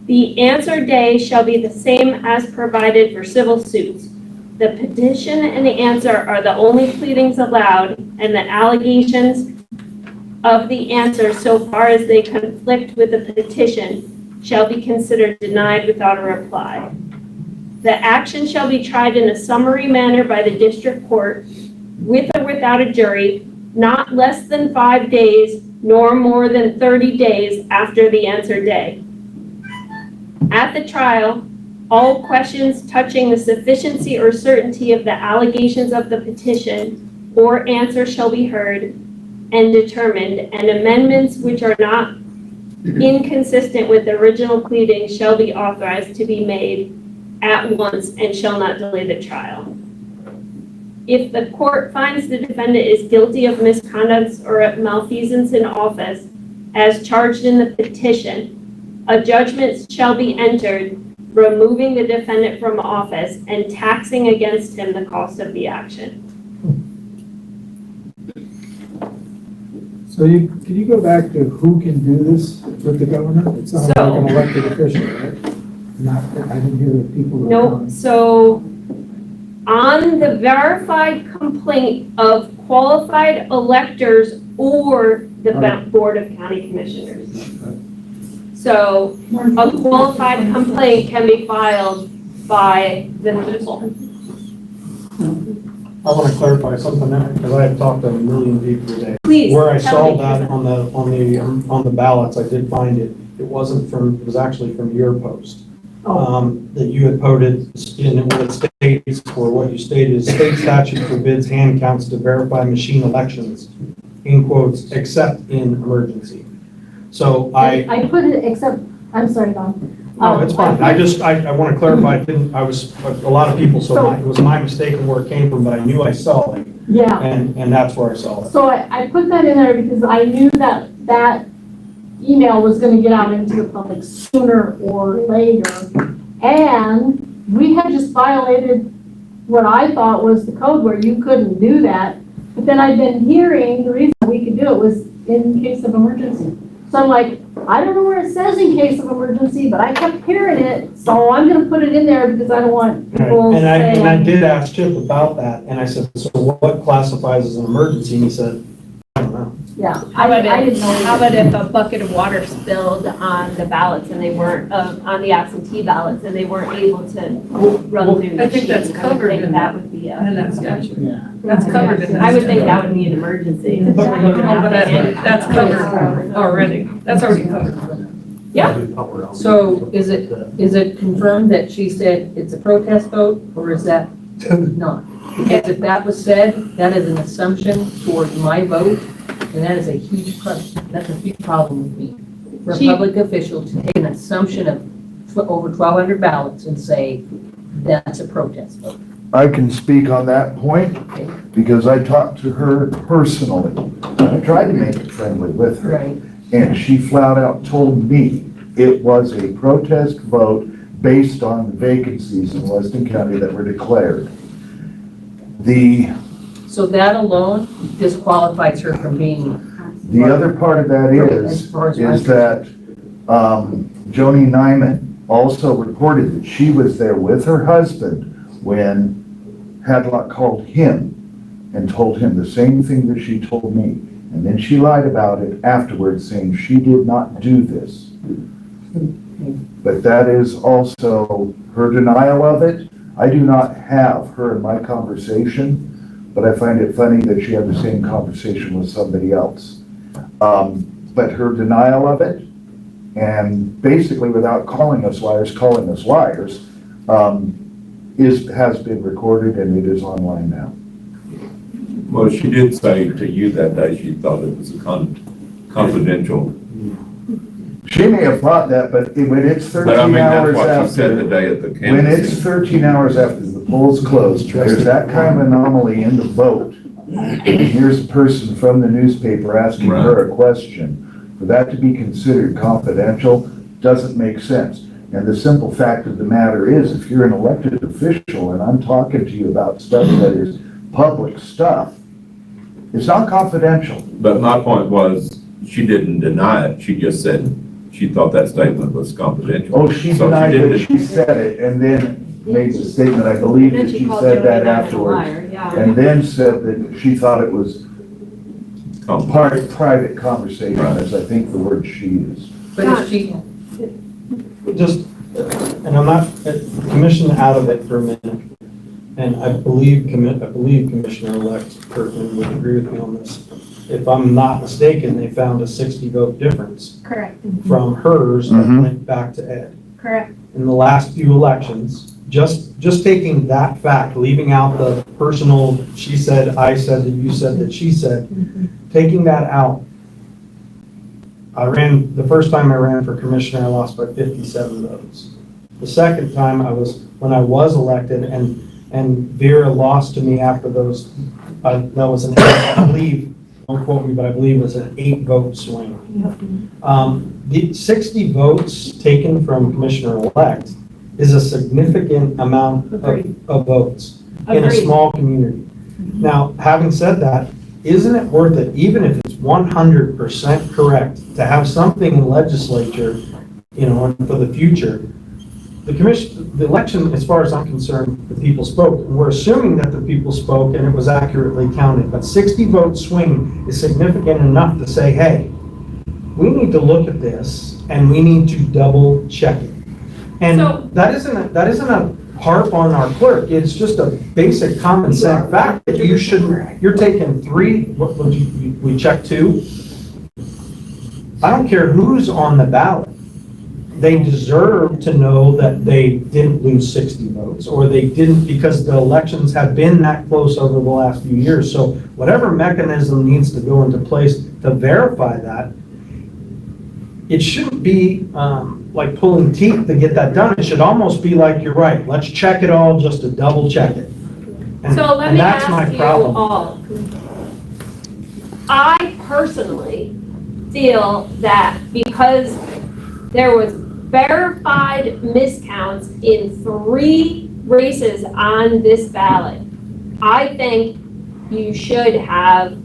The answer day shall be the same as provided for civil suits. The petition and the answer are the only pleadings allowed, and the allegations of the answer so far as they conflict with the petition shall be considered denied without a reply. The action shall be tried in a summary manner by the district court, with or without a jury, not less than 5 days, nor more than 30 days after the answer day. At the trial, all questions touching the sufficiency or certainty of the allegations of the petition or answer shall be heard and determined, and amendments which are not inconsistent with the original pleading shall be authorized to be made at once and shall not delay the trial. If the court finds the defendant is guilty of misconduct or malfeasance in office as charged in the petition, a judgment shall be entered removing the defendant from office and taxing against him the cost of the action. So can you go back to who can do this with the governor? It's not like an elected official, right? Not, I didn't hear the people. Nope, so on the verified complaint of qualified electors or the Board of County Commissioners. So a qualified complaint can be filed by the people. I want to clarify something there, because I have talked to a million people today. Please. Where I tell saw me. that on the ballots, I did find it. It wasn't from, it was actually from your post. That you had posted, and what it states, or what you stated is state statute forbids hand counts to verify machine elections, in quotes, except in emergency. So I put it, except, I'm sorry, Don. No, it's fine. I want to clarify, I was, a lot of people, so it was my mistake of where it came from, but I knew I saw it. Yeah. And that's where I saw it. So I put that in there because I knew that email was gonna get out into the public sooner or later. And we had just violated what I thought was the code where you couldn't do that. But then I've been hearing the reason we could do it was in case of emergency. So I'm like, I don't know where it says in case of emergency, but I kept hearing it, so I'm gonna put it in there because I don't want people And I saying. did ask Chip about that, and I said, so what classifies as an emergency? And he said, I don't know. Yeah, How about I didn't know. how about if a bucket of water spilled on the ballots and they weren't, on the absentee ballots and they weren't able to run through the I think that's machine? covered I would think in that would be And a, that's statute. Yeah. That's covered in. I would think that would be an emergency. No, but that's covered already. That's already covered. Yeah. So is it confirmed that she said it's a protest vote, or is that not? Because if that was said, that is an assumption towards my vote, and that is a huge question. That's a huge problem with me. For a public official to take an assumption of over 1,200 ballots and say that's a protest vote. I can speak on that point because I talked to her personally. I tried to make it friendly with her. Right. And she flat out told me it was a protest vote based on the vacancies in Weston County that were declared. So that alone disqualifies her from being. The other part of that is that Joni Nyman also reported that she was there with her husband when Hadlock called him and told him the same thing that she told me. And then she lied about it afterwards, saying she did not do this. But that is also her denial of it. I do not have her in my conversation, but I find it funny that she had the same conversation with somebody else. But her denial of it, and basically without calling us liars, has been recorded and it is online now. Well, she did say to you that day she thought it was a confidential. She may have thought that, but when it's 13 But I mean, that's hours what she said after, the day at the when canvassing. it's 13 hours after the polls closed, there's that kind of anomaly in the vote. And here's a person from the newspaper asking her a question. For that to be considered confidential doesn't make sense. And the simple fact of the matter is, if you're an elected official and I'm talking to you about stuff that is public stuff, it's not confidential. But my point was, she didn't deny it. She just said she thought that statement was confidential. Oh, she So denied didn't- that she said it and then made the statement, I believe that she said that afterwards. And then said that she thought it was Private conversation, as I think the word she is. But if she, Just, and I'm not, commission out of it for a minute. And I believe Commissioner-elect Kirkland would agree with me on this. If I'm not mistaken, they found a 60-vote difference Correct, from hers that went back to Ed. correct. In the last few elections, just taking that fact, leaving out the personal, she said, I said, that you said, that she said, taking that out, the first time I ran for commissioner, I lost by 57 votes. The second time when I was elected, and Vera lost to me after those, that was I believe, don't quote me, but I believe it was an 8-vote swing. The 60 votes taken from commissioner-elect is a significant amount of votes in a Agreed. small community. Now, having said that, isn't it worth it, even if it's 100% correct, to have something in legislature, for the future? The election, as far as I'm concerned, the people spoke. And we're assuming that the people spoke and it was accurately counted. But 60-vote swing is significant enough to say, hey, we need to look at this and we need to double check it. And that isn't a harp on our clerk. It's just a basic common sense fact that you're taking 3, we check 2. I don't care who's on the ballot. They deserve to know that they didn't lose 60 votes, or they didn't, because the elections have been that close over the last few years. So whatever mechanism needs to go into place to verify that, it shouldn't be like pulling teeth to get that done. It should almost be like, you're right, let's check it all just to double check it. So let me that's my ask you problem. all. I personally feel that because there was verified miscounts in 3 races on this ballot, I think you should have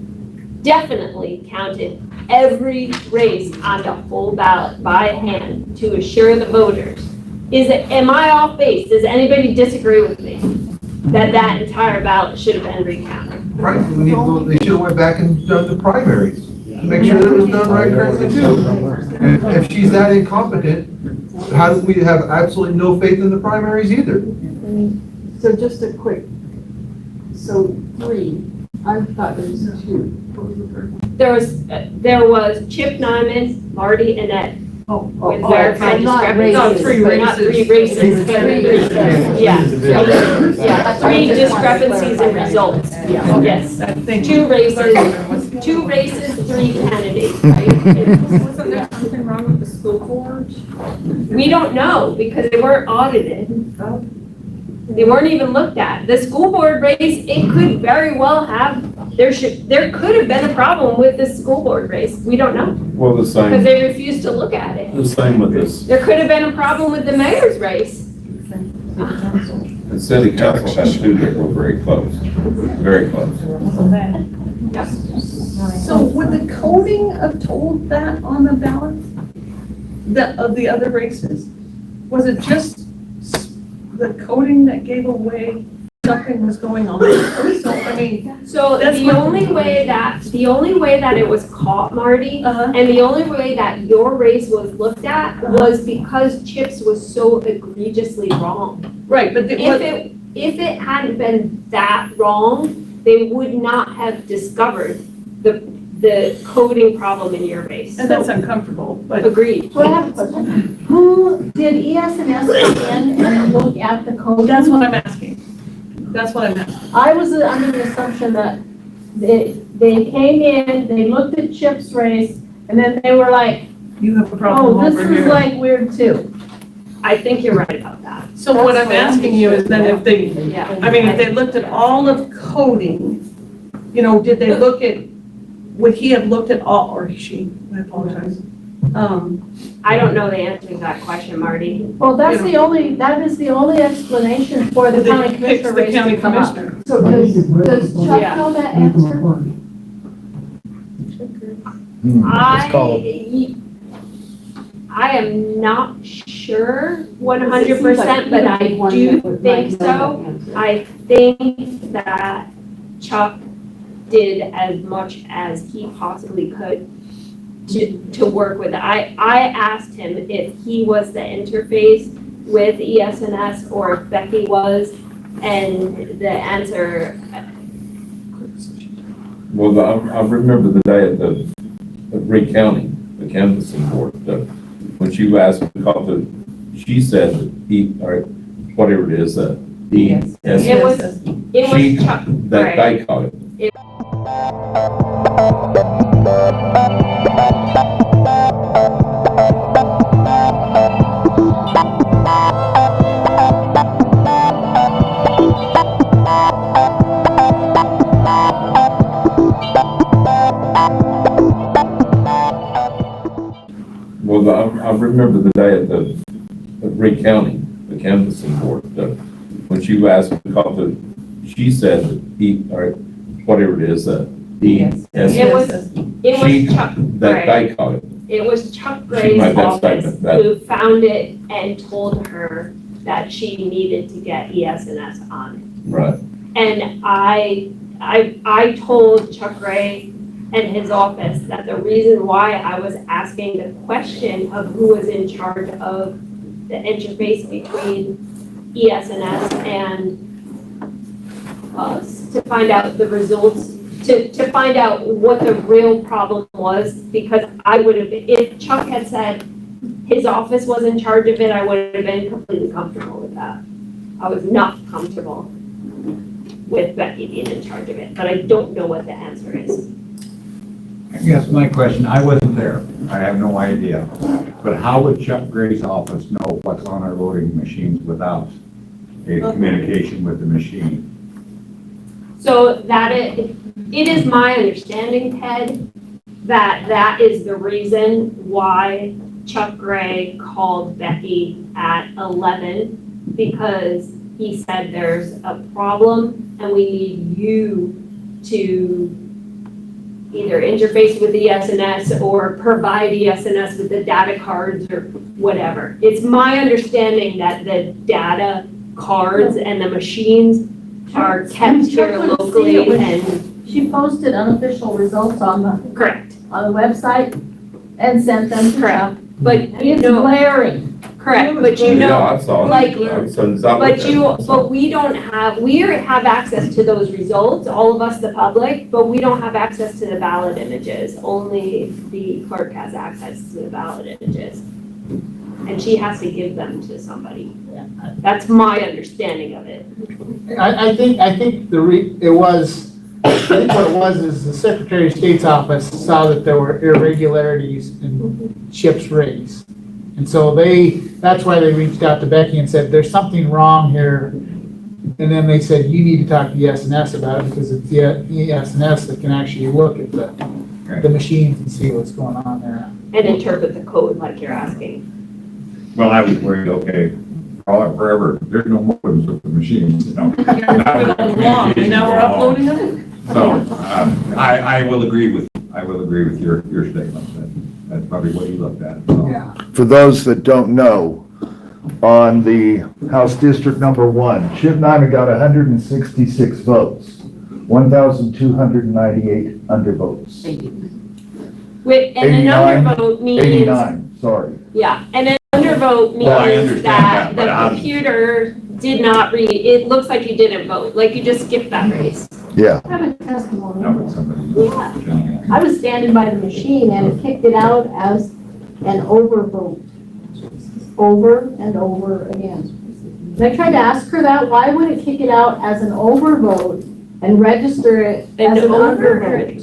definitely counted every race on the whole ballot by hand to assure the voters. Am I off base? Does anybody disagree with me that entire ballot should have been recounted? Right, they should have went back and done the primaries, to make sure that it was done right correctly too. And if she's that incompetent, how do we have absolutely no faith in the primaries either? So just a quick, 3, I thought there was 2. There was Chip Nyman, Marty, and Ed. With verified not discrepancies. races. Not 3 races, but 3 races. Yeah. 3 discrepancies in results. Yes. 2 races, 3 candidates, right? wasn't there something wrong with the school board? We don't know because they weren't audited. They weren't even looked at. The school board race, it could very well have, there could have been a problem with the school board race. We don't know. Well, the Because same, they refused to look at it. the same with this. There could have been a problem with the mayor's race. The city council has 2 that were very close, very close. So would the coding have told that on the ballot? Of the other races? Was it just the coding that gave away something was going on? So, I mean. So the only way that it was caught, Marty, and the only way that your race was looked at was because Chip's was so egregiously wrong. Right, but If it hadn't been that wrong, they would not have discovered the coding problem in your race. And that's uncomfortable, but. Agreed. Who did ES&S come in and look at the code? That's what I'm asking. I was under the assumption that they came in, they looked at Chip's race, and then they were like, You have a problem oh, this over is here. like weird too. I think you're right about that. So what I'm asking you is then if they, Yeah. I mean, if they looked at all of coding, did they look at, would he have looked at all, or she, I apologize. I don't know the answer to that question, Marty. Well, that is the only explanation for the county commissioner The race county to come up. commissioner. So does Chuck Yeah. know that answer? I am not sure 100%, but I do think so. I think that Chuck did as much as he possibly could to work with it. I asked him if he was the interface with ES&S or if Becky was, and the answer. Well, I remember the day at recounting the canvassing board, when she asked because she said that or whatever it is, It was Chuck. That they caught it. Well, I remember the day at recounting the canvassing board, when she asked because she said that or whatever it is, It was Chuck that Gray. they caught it. It was Chuck She Gray's made that office statement, that- who found it and told her that she needed to get ES&S on it. Right. And I told Chuck Gray and his office that the reason why I was asking the question of who was in charge of the interface between ES&S and us to find out the results, to find out what the real problem was, because I would have, if Chuck had said his office was in charge of it, I would have been completely comfortable with that. I was not comfortable with Becky being in charge of it, but I don't know what the answer is. I guess my question, I wasn't there, I have no idea, but how would Chuck Gray's office know what's on our voting machines without a communication with the machine? So that it is my understanding, Ted, that that is the reason why Chuck Gray called Becky at 11, because he said there's a problem and we need you to either interface with ES&S or provide ES&S with the data cards or whatever. It's my understanding that the data cards and the machines are kept here locally and. She posted unofficial results on the Correct. on the website and sent them to Chuck. But It's glaring. Correct, but you know, Yeah, I saw it. like, But but we don't have, we have access to those results, all of us, the public, but we don't have access to the ballot images. Only the clerk has access to the ballot images. And she has to give them to somebody. That's my understanding of it. I think I think what it was is the Secretary of State's office saw that there were irregularities in Chip's race. And so that's why they reached out to Becky and said, there's something wrong here. And then they said, you need to talk to ES&S about it, because it's the ES&S that can actually look at the machines and see what's going on there. And interpret the code like you're asking. Well, I was worried, okay, forever, there's no modems with the machines, you know. And now we're uploading them? So, I will agree with your statement, that's probably what you looked at. So. Yeah. For those that don't know, on the House District Number 1, Chip Nyman got 166 votes, 1,298 undervotes. And an undervote means. 89, sorry. Yeah, and an undervote Well, I means understand that that, but the computer did not read, it looks like you didn't vote, like you just skipped that race. Yeah. I have a testimony. No, but somebody. Yeah. I was standing by the machine and it kicked it out as an overvote. Over and over again. And I tried to ask her that, why would it kick it out as an overvote and register it as an undervote?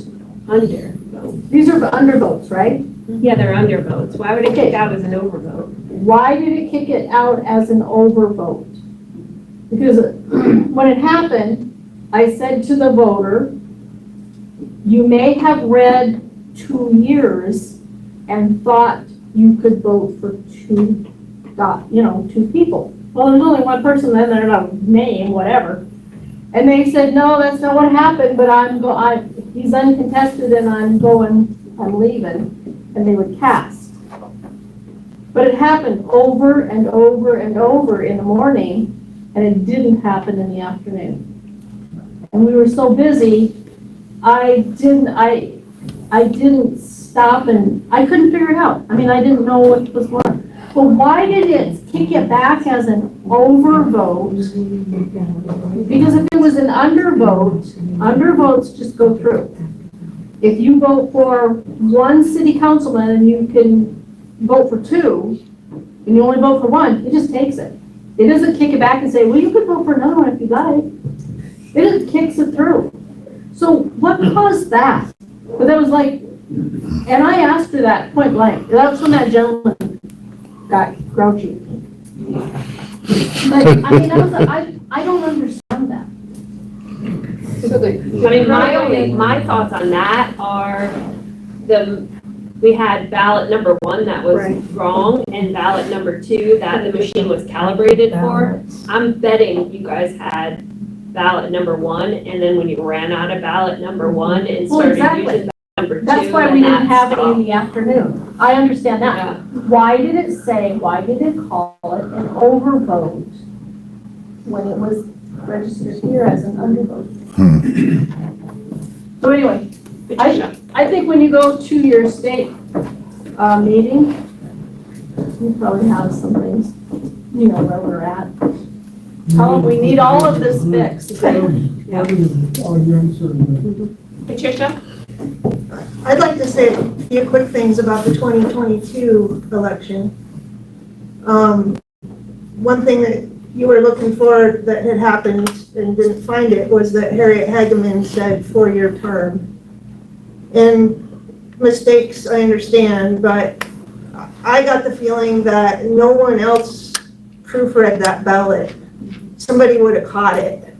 Undervote. These are undervotes, right? Yeah, they're undervotes. Why would it kick out as an overvote? Why did it kick it out as an overvote? Because when it happened, I said to the voter, you may have read 2 years and thought you could vote for two people. Well, there's only one person, then there's a name, whatever. And they said, no, that's not what happened, but he's uncontested and I'm leaving, and they would cast. But it happened over and over and over in the morning, and it didn't happen in the afternoon. And we were so busy I didn't stop and, I couldn't figure it out. I mean, I didn't know what was going on. But why did it kick it back as an overvote? Because if it was an undervote, undervotes just go through. If you vote for one city councilman and you can vote for two, and you only vote for one, it just takes it. It doesn't kick it back and say, well, you could vote for another one if you like. It just kicks it through. So what caused that? But that was like, and I asked her that point blank. That was when that gentleman got grouchy. Like, I mean, I don't understand that. I mean, my thoughts on that are we had ballot number 1 that was wrong and ballot number 2 that the machine was calibrated for. I'm betting you guys had ballot number 1 and then when you ran out of ballot number 1 and started using ballot number 2. That's why we didn't have it in the afternoon. I understand that. Yeah. Why did it call it an overvote when it was registered here as an undervote? So anyway, I think when you go to your state meeting, you probably have some things, you know where we're at. We need all of this fixed. Patricia? I'd like to say a few quick things about the 2022 election. One thing that you were looking for that had happened and didn't find it was that Harriet Hageman said 4-year term. And mistakes, I understand, but I got the feeling that no one else proofread that ballot. Somebody would have caught it.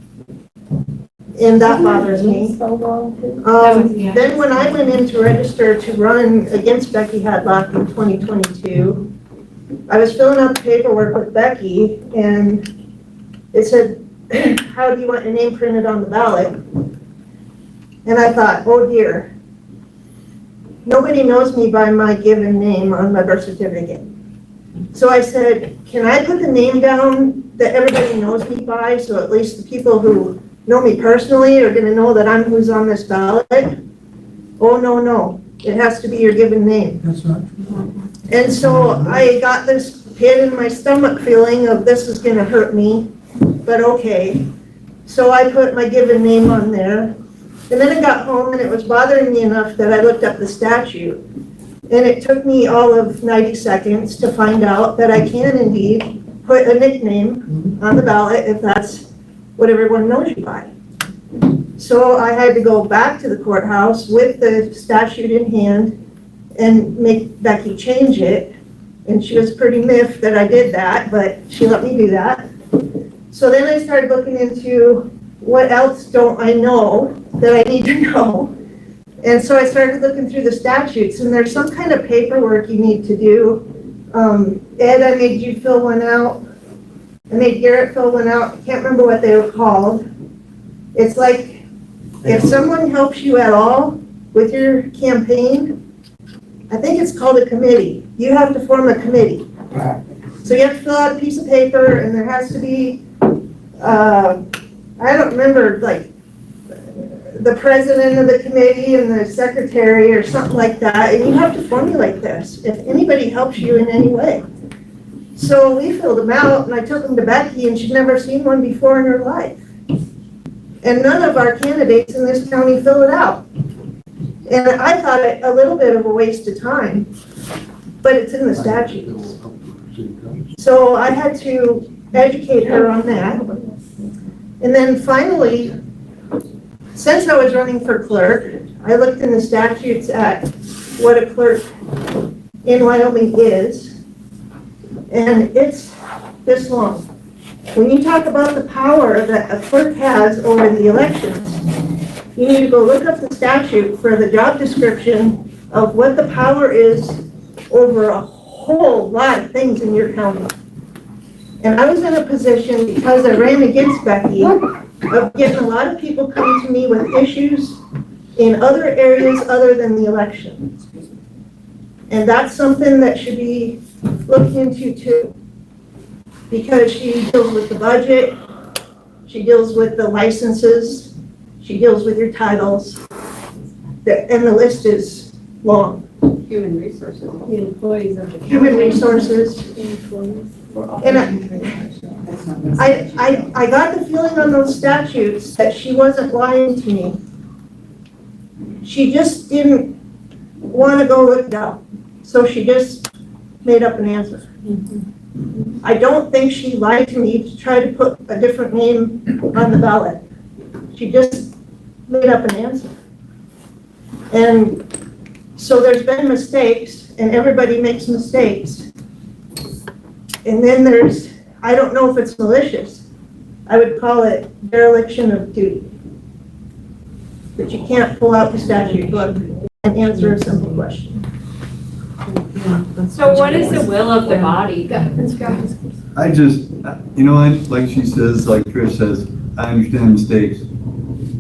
And that bothers me. Then when I went in to register to run against Becky Hadlock in 2022, I was filling out the paperwork with Becky and it said, how do you want your name printed on the ballot? And I thought, oh dear, nobody knows me by my given name on my birth certificate. So I said, can I put the name down that everybody knows me by, so at least the people who know me personally are gonna know that I'm who's on this ballot? Oh, no, it has to be your given name. That's not true. And so I got this pit in my stomach feeling of this is gonna hurt me, but okay. So I put my given name on there. And then I got home and it was bothering me enough that I looked up the statute. And it took me all of 90 seconds to find out that I can indeed put a nickname on the ballot if that's what everyone knows you by. So I had to go back to the courthouse with the statute in hand and make Becky change it. And she was pretty miffed that I did that, but she let me do that. So then I started looking into what else don't I know that I need to know. And so I started looking through the statutes, and there's some kind of paperwork you need to do. Ed, I made you fill one out. I made Garrett fill one out. I can't remember what they were called. It's like, if someone helps you at all with your campaign, I think it's called a committee. You have to form a committee. So you have to fill out a piece of paper, and there has to be, I don't remember, like, the president of the committee and the secretary or something like that, and you have to formulate this if anybody helps you in any way. So we filled them out, and I took them to Becky, and she'd never seen one before in her life. And none of our candidates in this county fill it out. And I thought it a little bit of a waste of time, but it's in the statutes. So I had to educate her on that. And then finally, since I was running for clerk, I looked in the statutes at what a clerk in Wyoming is, and it's this long. When you talk about the power that a clerk has over the elections, you need to go look up the statute for the job description of what the power is over a whole lot of things in your county. And I was in a position, because I ran against Becky, of getting a lot of people coming to me with issues in other areas other than the election. And that's something that should be looked into too. Because she deals with the budget, she deals with the licenses, she deals with your titles. And the list is long. Human resources. The employees of the county. Human resources. And I got the feeling on those statutes that she wasn't lying to me. She just didn't want to go look it up. So she just made up an answer. I don't think she lied to me to try to put a different name on the ballot. She just made up an answer. And so there's been mistakes, and everybody makes mistakes. And then there's, I don't know if it's malicious. I would call it dereliction of duty. But you can't pull out the statute book and answer a simple question. So what is the will of the body? I just, you know, like she says, like Trish says, I understand mistakes.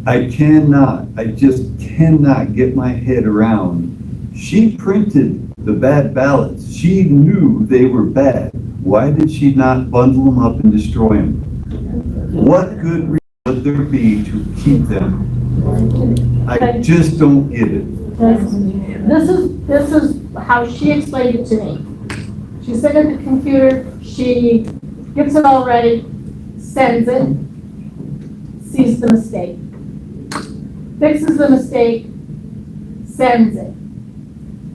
I just cannot get my head around. She printed the bad ballots. She knew they were bad. Why did she not bundle them up and destroy them? What good reason would there be to keep them? I just don't get it. This is how she explained it to me. She's sitting at the computer, she gets it all ready, sends it, sees the mistake, fixes the mistake, sends it.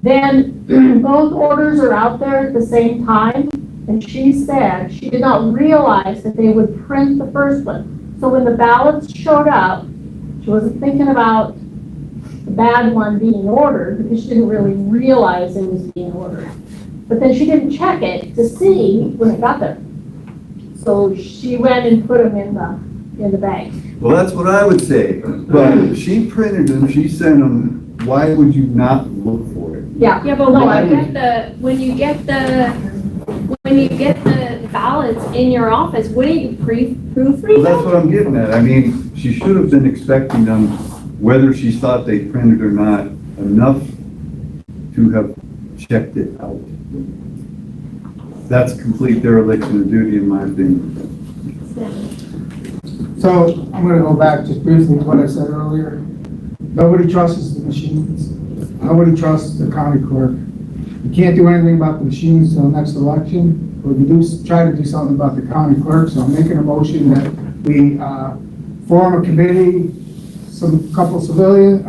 Then both orders are out there at the same time, and she said she did not realize that they would print the first one. So when the ballots showed up, she wasn't thinking about the bad one being ordered because she didn't really realize it was being ordered. But then she didn't check it to see when it got there. So she went and put them in the bag. Well, that's what I would say. But if she printed them, she sent them, why would you not look for it? Yeah. Yeah, but when you get the ballots in your office, wouldn't you proofread Well, that's them? what I'm getting at. I mean, she should have been expecting them, whether she thought they printed or not, enough to have checked it out. That's complete dereliction of duty, in my opinion. So I'm gonna go back just briefly to what I said earlier. Nobody trusts the machines. Nobody trusts the county clerk. You can't do anything about the machines till next election. But we do try to do something about the county clerk, so I'm making a motion that we form a committee, couple civilian,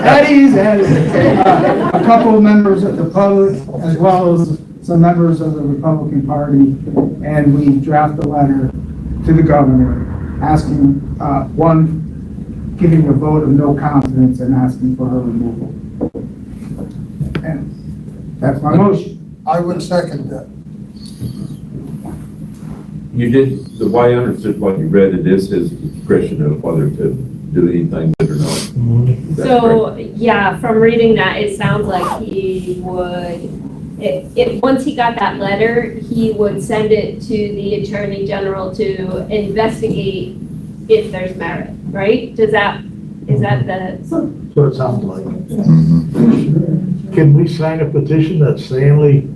Eddie's, a couple of members of the public, as well as some members of the Republican Party, and we draft a letter to the governor asking, one, giving a vote of no confidence and asking for her removal. And that's my motion. I would second that. You did, the way I understood what you read, it is his discretion of whether to do anything with it or not. Is that So, yeah, from reading that, it sounds like he would, once he got that letter, he would send it to the Attorney General to investigate if there's merit, right? Is that So it sounds like. Can we sign a petition that Stanley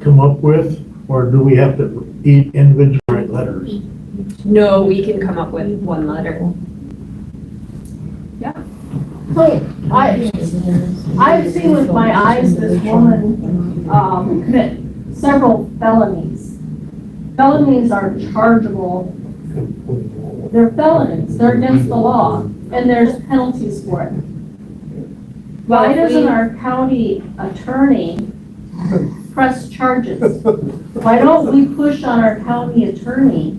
come up with, or do we have to individually write letters? No, we can come up with one letter. So I've seen with my eyes this woman commit several felonies. Felonies are chargeable. They're felonies. They're against the law, and there's penalties for it. Why doesn't our county attorney press charges? Why don't we push on our county attorney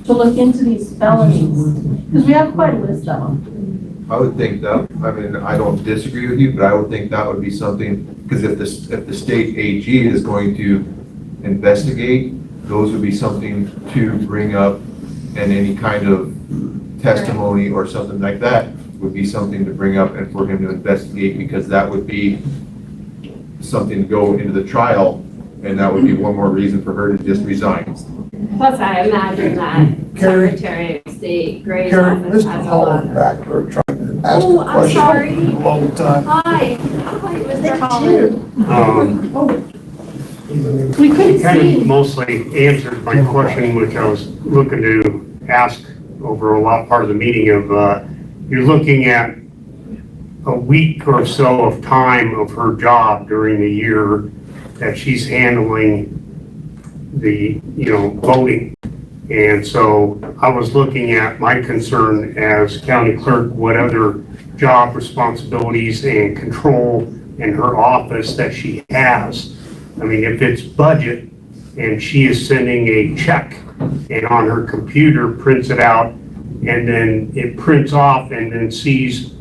to look into these felonies? Because we have quite a list of them. I would think that, I mean, I don't disagree with you, but I would think that would be something, because if the state AG is going to investigate, those would be something to bring up, and any kind of testimony or something like that would be something to bring up and for him to investigate, because that would be something to go into the trial, and that would be one more reason for her to just resign. Plus, I imagine that Secretary of State Gray's Karen, office Mr. has a Hall lot is of. back there trying to ask Oh, a I'm question. sorry. A long time. Hi, Mr. Holland. We couldn't Kind see. of mostly answered my question, which I was looking to ask over a lot part of the meeting of, you're looking at a week or so of time of her job during the year that she's handling the, voting. And so I was looking at my concern as county clerk, what other job responsibilities and control in her office that she has. I mean, if it's budget and she is sending a check and on her computer prints it out and then it prints off and then sees,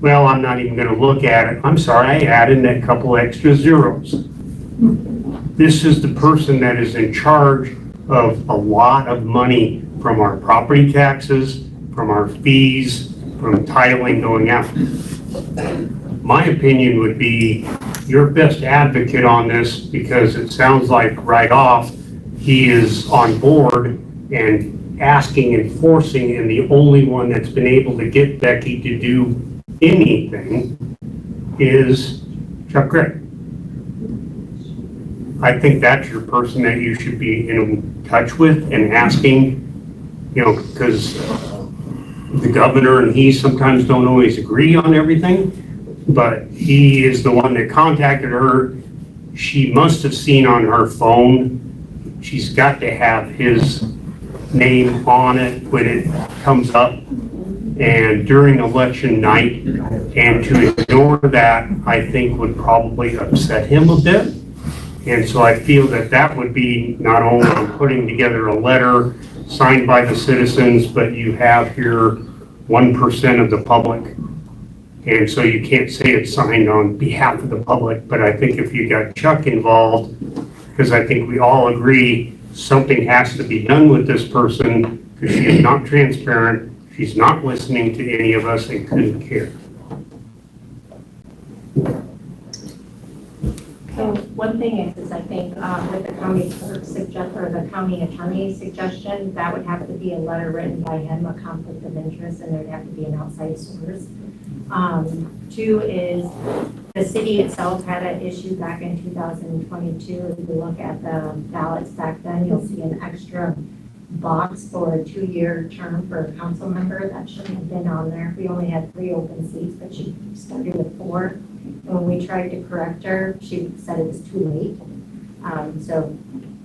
well, I'm not even gonna look at it. I'm sorry, I added that couple extra zeros. This is the person that is in charge of a lot of money from our property taxes, from our fees, from titling going out. My opinion would be your best advocate on this, because it sounds like right off, he is on board and asking and forcing, and the only one that's been able to get Becky to do anything is Chuck Gray. I think that's your person that you should be in touch with and asking, because the governor and he sometimes don't always agree on everything, but he is the one that contacted her. She must have seen on her phone, she's got to have his name on it when it comes up and during election night, and to ignore that, I think would probably upset him a bit. And so I feel that that would be not only putting together a letter signed by the citizens, but you have here 1% of the public. And so you can't say it's signed on behalf of the public, but I think if you got Chuck involved, because I think we all agree something has to be done with this person, because she is not transparent, she's not listening to any of us and couldn't care. So one thing is I think with the county clerk or the county attorney's suggestion, that would have to be a letter written by him, a conflict of interest, and there'd have to be an outside source. Two is the city itself had an issue back in 2022. If you look at the ballots back then, you'll see an extra box for a 2-year term for a council member. That shouldn't have been on there. We only had 3 open seats, but she started with 4. When we tried to correct her, she said it was too late. So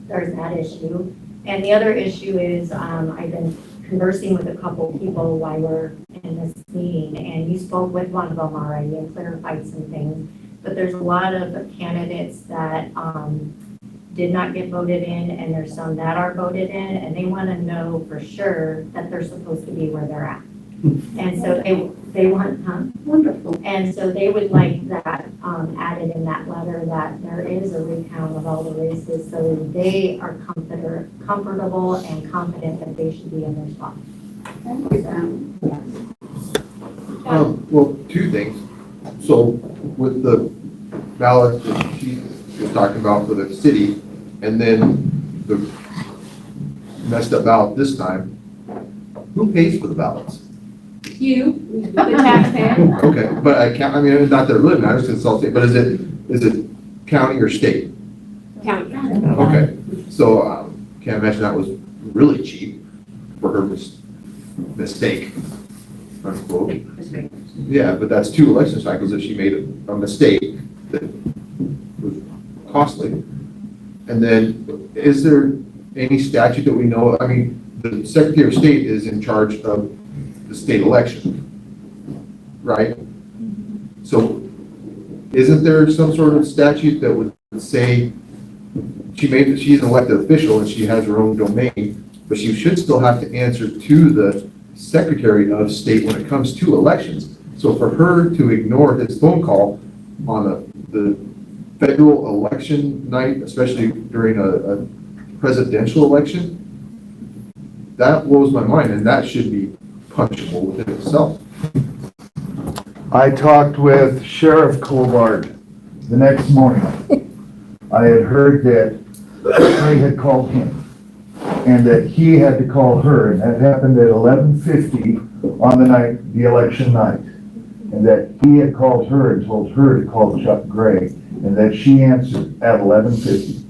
there's that issue. And the other issue is I've been conversing with a couple people while we're in this meeting, and you spoke with one of them already and clarified some things. But there's a lot of candidates that did not get voted in, and there's some that are voted in, and they want to know for sure that they're supposed to be where they're at. And so they want, wonderful. And so they would like that added in that letter, that there is a recount of all the races, so they are comfortable and confident that they should be in their spot. Well, 2 things. So with the ballot that she was talking about for the city, and then the messed up ballot this time, who pays for the ballots? You, the taxpayer. Okay, but I can't, I mean, not that it really matters, because it's all state, but is it county or state? County. Okay, so can't imagine that was really cheap for her mistake, unquote. Yeah, but that's 2 election cycles if she made a mistake that was costly. And then, is there any statute that we know, I mean, the Secretary of State is in charge of the state election, right? So isn't there some sort of statute that would say she's an elected official and she has her own domain, but she should still have to answer to the Secretary of State when it comes to elections? So for her to ignore his phone call on the federal election night, especially during a presidential election, that blows my mind, and that should be punishable within itself. I talked with Sheriff Colbart the next morning. I had heard that Trey had called him and that he had to call her, and that happened at 11:50 on the election night. And that he had called her and told her to call Chuck Gray, and that she answered at 11:50.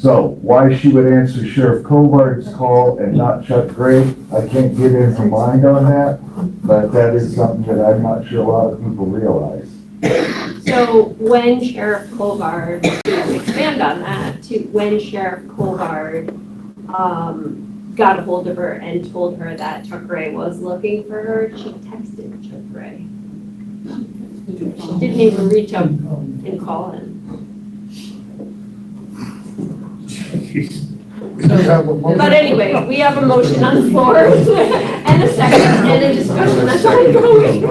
So why she would answer Sheriff Kovard's call and not Chuck Gray, I can't get in her mind on that, but that is something that I'm not sure a lot of people realize. So when Sheriff Colvard, to expand on that, when Sheriff Colvard got a hold of her and told her that Chuck Gray was looking for her, she texted Chuck Gray. She didn't even reach out and call him. But anyway, we have a motion on the floor and a second and a discussion. That's all I'm going.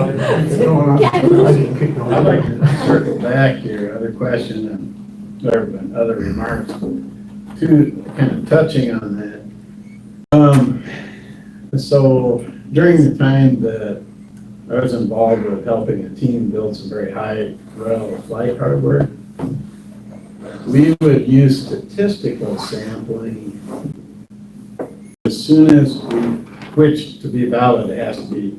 I'd like to circle back here, other question and other remarks, to kind of touching on that. So during the time that I was involved with helping a team build some very high rel flight hardware, we would use statistical sampling. As soon as we switch to be valid, it has to be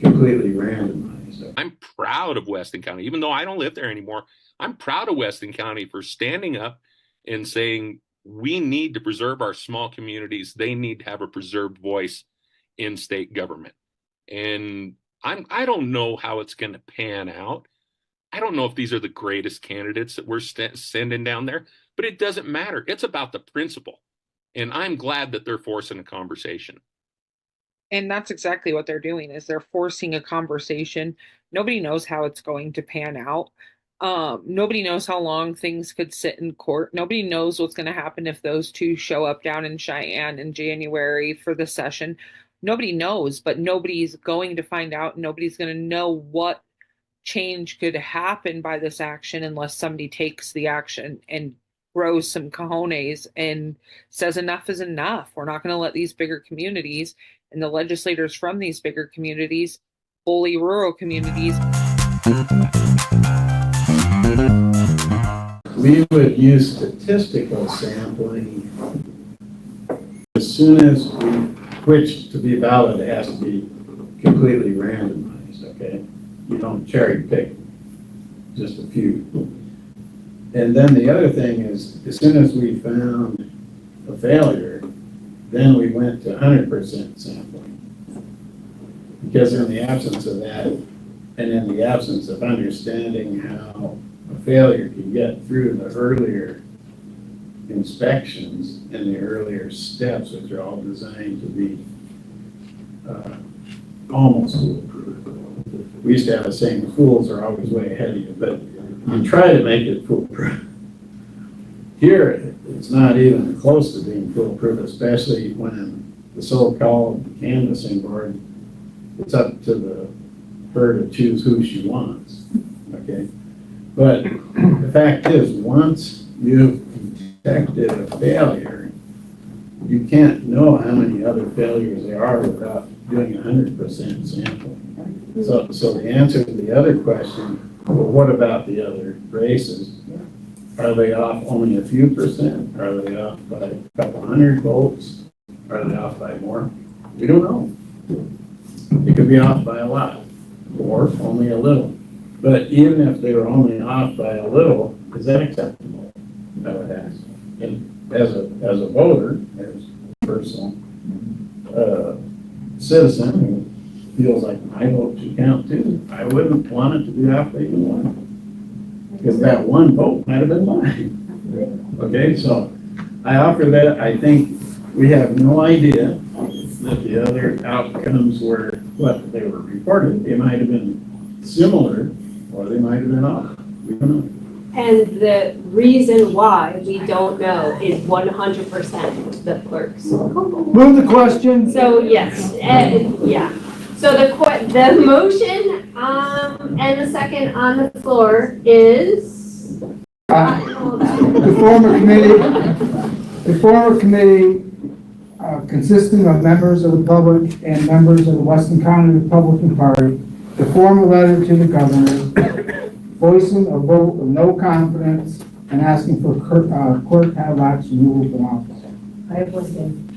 completely randomized. I'm proud of Weston County, even though I don't live there anymore. I'm proud of Weston County for standing up and saying we need to preserve our small communities. They need to have a preserved voice in state government. And I don't know how it's going to pan out. I don't know if these are the greatest candidates that we're sending down there, but it doesn't matter. It's about the principle. And I'm glad that they're forcing a conversation. And that's exactly what they're doing, is they're forcing a conversation. Nobody knows how it's going to pan out. Nobody knows how long things could sit in court. Nobody knows what's going to happen if those two show up down in Cheyenne in January for the session. Nobody knows, but nobody's going to find out. Nobody's going to know what change could happen by this action unless somebody takes the action and grows some cojones and says enough is enough. We're not going to let these bigger communities and the legislators from these bigger communities, fully rural communities. We would use statistical sampling. As soon as we switch to be valid, it has to be completely randomized, okay? You don't cherry pick just a few. And then the other thing is, as soon as we found a failure, then we went to 100% sampling. Because in the absence of that, and in the absence of understanding how a failure can get through the earlier inspections and the earlier steps, which are all designed to be almost foolproof. We used to have a saying, fools are always way ahead of you, but you try to make it foolproof. Here, it's not even close to being foolproof, especially when the so-called canvassing board, it's up to her to choose who she wants, okay? But the fact is, once you've detected a failure, you can't know how many other failures there are without doing 100% sampling. So the answer to the other question, well, what about the other races? Are they off only a few percent? Are they off by a couple hundred votes? Are they off by more? We don't know. It could be off by a lot, or only a little. But even if they were only off by a little, is that acceptable? I would ask. And as a voter, as a personal citizen who feels like my vote should count too, I wouldn't want it to be off by even one. Because that one vote might have been mine. Okay, so I offer that. I think we have no idea that the other outcomes were what they were reported. They might have been similar, or they might have been off. We don't know. And the reason why we don't know is 100% the clerk's. Move the question. So yes, yeah. So the motion and the second on the floor is. The former committee consisting of members of the public and members of the Weston County Republican Party to form a letter to the governor voicing a vote of no confidence and asking for Clerk Hadlock's removal from office. I have one thing.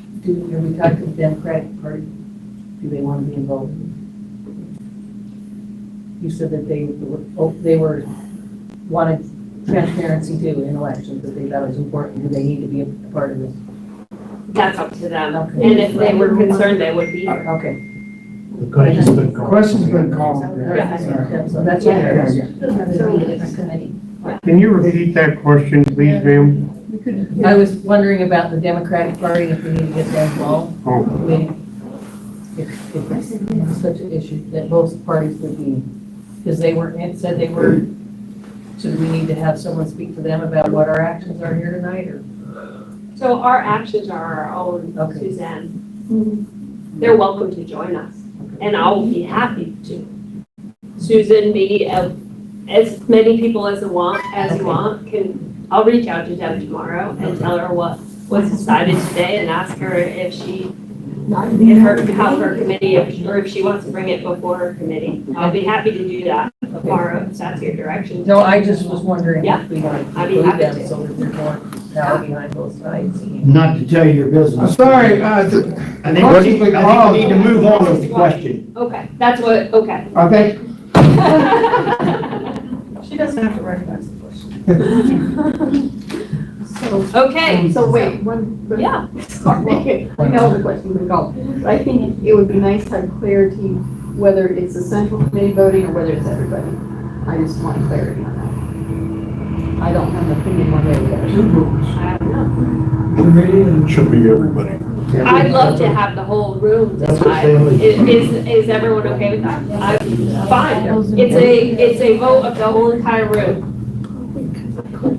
Have we talked to the Democratic Party? Do they want to be involved? You said that they wanted transparency too in elections, that they thought was important, do they need to be a part of this? That's up to them. Okay. And if they were concerned, they would be here. Okay. The question's been called. Question's been called. Yeah, so that's what it is. Can you repeat that question, please, ma'am? I was wondering about the Democratic Party, if we need to get that involved. I mean, if it's such an issue that both parties would be, because they were, it said they were, so do we need to have someone speak to them about what our actions are here tonight, or? So our actions are our own, Okay. Suzanne. They're welcome to join us, and I'll be happy to. Susan, me, as many people as you want, I'll reach out to Deb tomorrow and tell her what was decided today and ask her if how her committee, or if she wants to bring it before her committee. I'll be happy to do that tomorrow, if that's your direction. No, I just was wondering Yeah. if we wanted I'd to be include happy them to. so that there's more power behind both sides. Not to tell you your business. I'm sorry, I think we need to move on with the question. Okay, that's what, okay. Okay. She doesn't have to recognize the question. Okay. So wait, one. Yeah. Sorry, I know the question we called. But I think it would be nice to have clarity whether it's a central committee voting or whether it's everybody. I just want clarity on that. I don't have an opinion one way or the other. I don't know. Committee and Should be everybody. I'd love to have the whole room That's what decide. family- Is everyone okay with that? I'm fine. It's a vote of the whole entire room.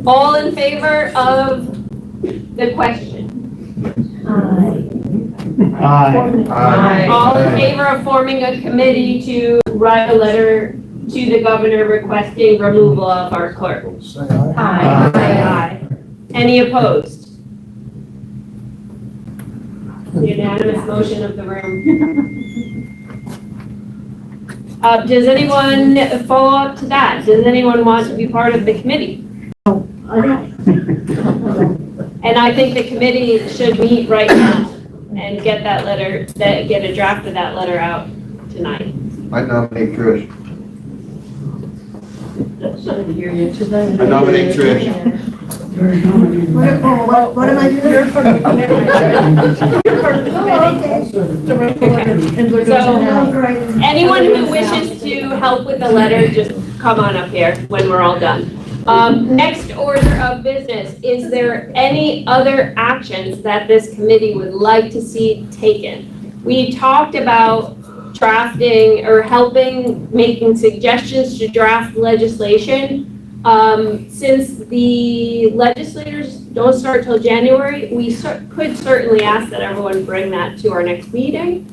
All in favor of the question? Aye. All in favor of forming a committee to write a letter to the governor requesting removal of our clerk? Aye. Aye. Any opposed? Unanimous motion of the room. Does anyone follow up to that? Does anyone want to be part of the committee? And I think the committee should meet right now and get that letter, get a draft of that letter out tonight. I nominate Trish. I nominate Trish. What am I doing? You're part of the committee. So, anyone who wishes to help with the letter, just come on up here when we're all done. Next order of business, is there any other actions that this committee would like to see taken? We talked about drafting or making suggestions to draft legislation. Since the legislators don't start till January, we could certainly ask that everyone bring that to our next meeting.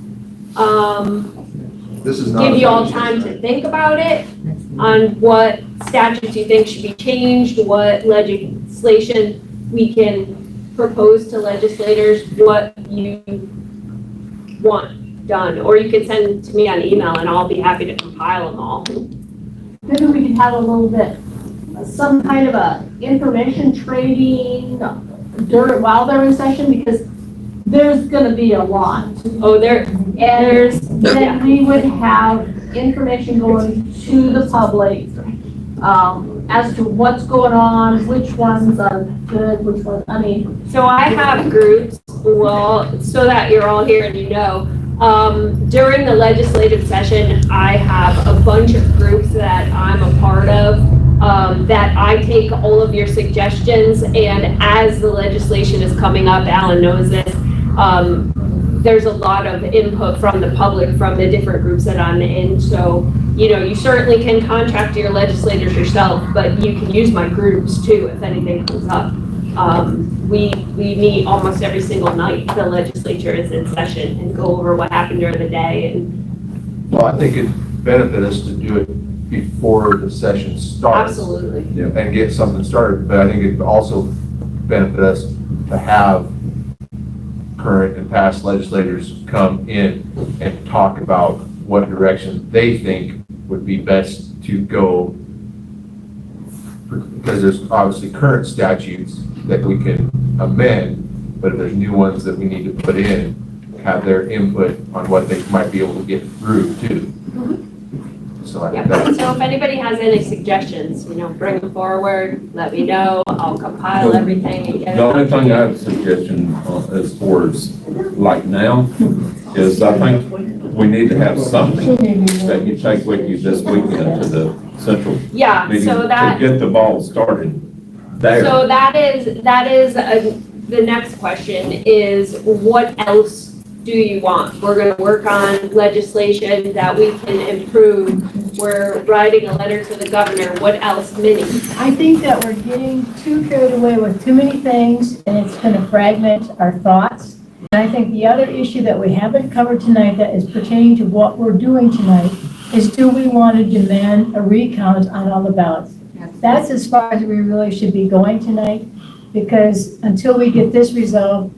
This is not. Give you all time to think about it, on what statutes you think should be changed, what legislation we can propose to legislators, what you want done. Or you can send it to me on email and I'll be happy to compile them all. Maybe we could have a little bit, some kind of a information trading while they're in session, because there's gonna be a lot. Oh, And then we would have information going to the public, as to what's going on, which ones are good, which ones, So I have groups, well, so that you're all here and you know, during the legislative session, I have a bunch of groups that I'm a part of, that I take all of your suggestions, and as the legislation is coming up, Alan knows this, there's a lot of input from the public, from the different groups that I'm in, so, you know, you certainly can contact your legislators yourself, but you can use my groups too if anything comes up. We meet almost every single night, the legislature is in session, and go over what happened during the day. And Well, I think it'd benefit us to do it before the session starts. absolutely. And get something started, but I think it'd also benefit us to have current and past legislators come in and talk about what direction they think would be best to go. Because there's obviously current statutes that we can amend, but if there's new ones that we need to put in, have their input on what they might be able to get through too. So I Yeah, think that's, so if anybody has any suggestions, bring them forward, let me know, I'll compile everything and get it. The only out to thing you. I have a suggestion as far as like now is I think we need to have something that you take with you this weekend to the central Yeah, meeting so to that, get the ball started there. so that is the next question is what else do you want? We're gonna work on legislation that we can improve. We're writing a letter to the governor. What else, Minnie? I think that we're getting too carried away with too many things, and it's going to fragment our thoughts. And I think the other issue that we haven't covered tonight that is pertaining to what we're doing tonight is, do we want to demand a recount on all the ballots? That's as far as we really should be going tonight, because until we get this resolved,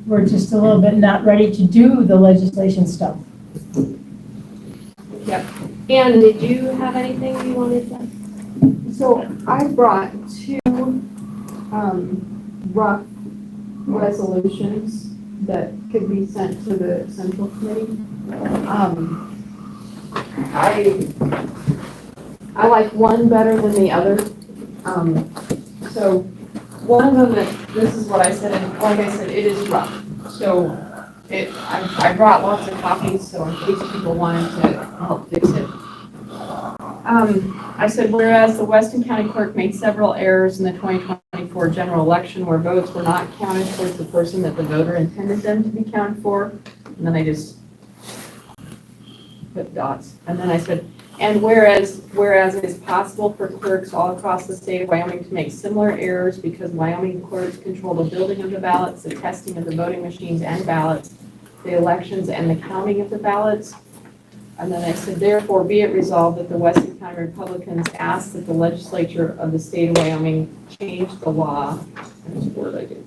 we're just a little bit not ready to do the legislation stuff. Yep. Ann, did you have anything you wanted to? So I brought two rough resolutions that could be sent to the central committee. I like one better than the other. So one of them, this is what I said, and like I said, it is rough. So I brought lots of copies, so in case people wanted to help fix it. I said, whereas the Weston County Clerk made several errors in the 2024 general election where votes were not counted towards the person that the voter intended them to be counted for, and then I just put dots. And then I said, and whereas it is possible for clerks all across the state of Wyoming to make similar errors because Wyoming clerks control the building of the ballots, the testing of the voting machines and ballots, the elections and the counting of the ballots. And then I said, therefore, be it resolved that the Weston County Republicans ask that the legislature of the state of Wyoming change the law. There's a word I did.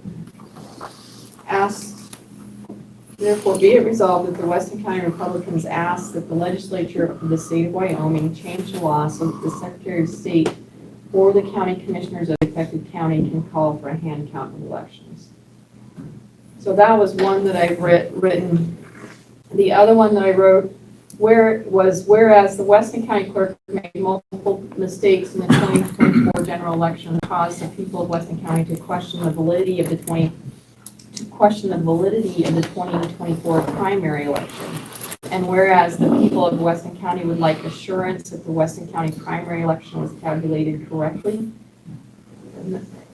Therefore, be it resolved that the Weston County Republicans ask that the legislature of the state of Wyoming change the law so that the Secretary of State or the county commissioners of the affected county can call for a hand count of elections. So that was one that I've written. The other one that I wrote whereas the Weston County Clerk made multiple mistakes in the 2024 general election caused the people of Weston County to question the validity of the 2024 primary election. And whereas the people of Weston County would like assurance that the Weston County primary election was tabulated correctly.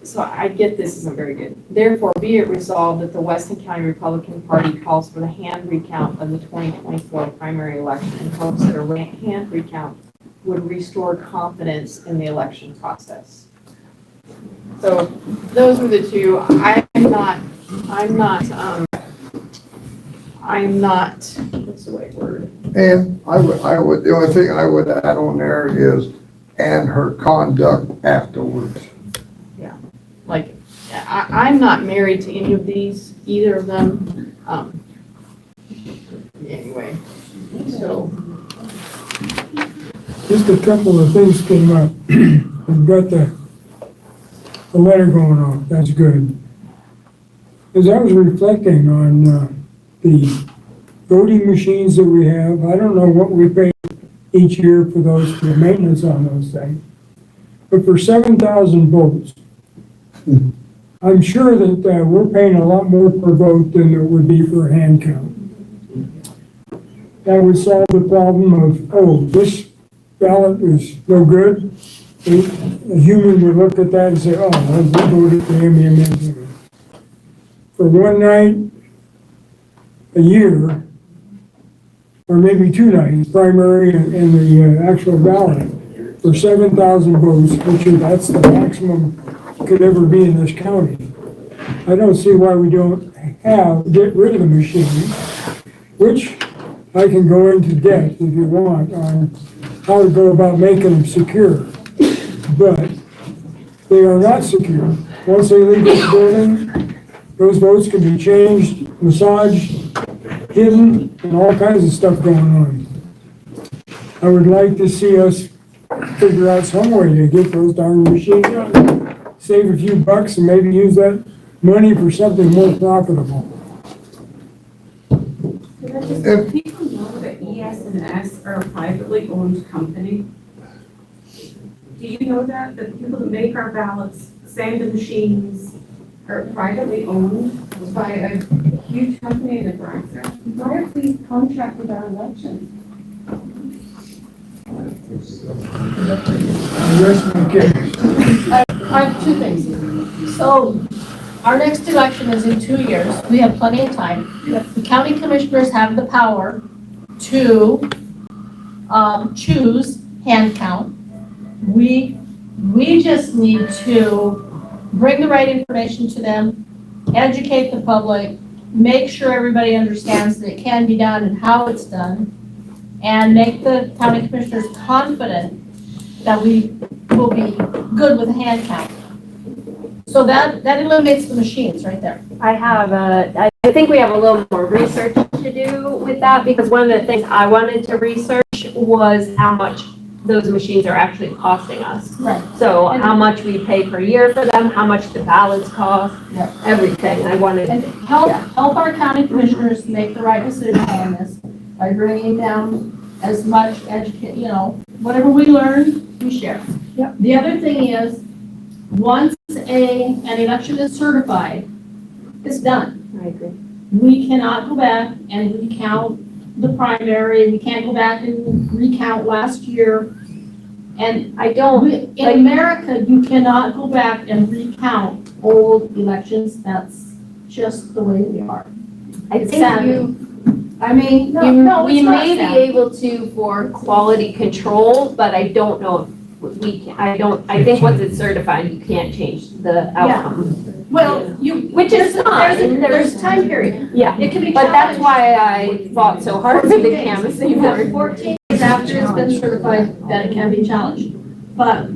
So I get this isn't very good. Therefore, be it resolved that the Weston County Republican Party calls for the hand recount of the 2024 primary election in hopes that a hand recount would restore confidence in the election process. So those were the two. I'm not, what's the right word? And I would, the only thing I would add on there is, and her conduct afterwards. Yeah, like, I'm not married to any of these, either of them. Anyway, so. Just a couple of things came up. We've got the letter going on, that's good. As I was reflecting on the voting machines that we have, I don't know what we pay each year for those, for the maintenance on those things. But for 7,000 votes, I'm sure that we're paying a lot more per vote than it would be for a hand count. That would solve the problem of, oh, this ballot is no good. A human would look at that and say, oh, well, we voted for him. For one night a year, or maybe 2 nights, primary and the actual ballot, for 7,000 votes, that's the maximum could ever be in this county. I don't see why we don't get rid of the machines, which I can go into depth if you want on how to go about making them secure. But they are not secure. Once they leave this building, those votes can be changed, massaged, hidden, and all kinds of stuff going on. I would like to see us figure out some way to get those darn machines out, save a few bucks, and maybe use that money for something more profitable. People know that ES&S are a privately owned company. Do you know that? The people that make our ballots, sand the machines, are privately owned by a huge company in Nebraska? Why are we contracted our elections? I have two things. So our next election is in 2 years. We have plenty of time. The county commissioners have the power to choose hand count. We just need to bring the right information to them, educate the public, make sure everybody understands that it can be done and how it's done, and make the county commissioners confident that we will be good with a hand count. So that eliminates the machines right there. I think we have a little more research to do with that, because one of the things I wanted to research was how much those machines are actually costing us. Right. So how much we pay per year for them, how much the ballots cost, everything. I wanted. And help our county commissioners make the right decision on this by bringing down as much whatever we learn, we share. Yep. The other thing is, once an election is certified, it's done. I agree. We cannot go back and recount the primary, we can't go back and recount last year. And in America, you cannot go back and recount old elections. That's just the way we are. I It's think sad. we may be able to for quality control, but I don't know if we can. I think once it's certified, you can't change the outcome. Well, which is fine. There's a time period. Yeah, It can be but that's challenged. why I fought so hard for the canvassing You have board. 14 days after it's been certified that it can be challenged. But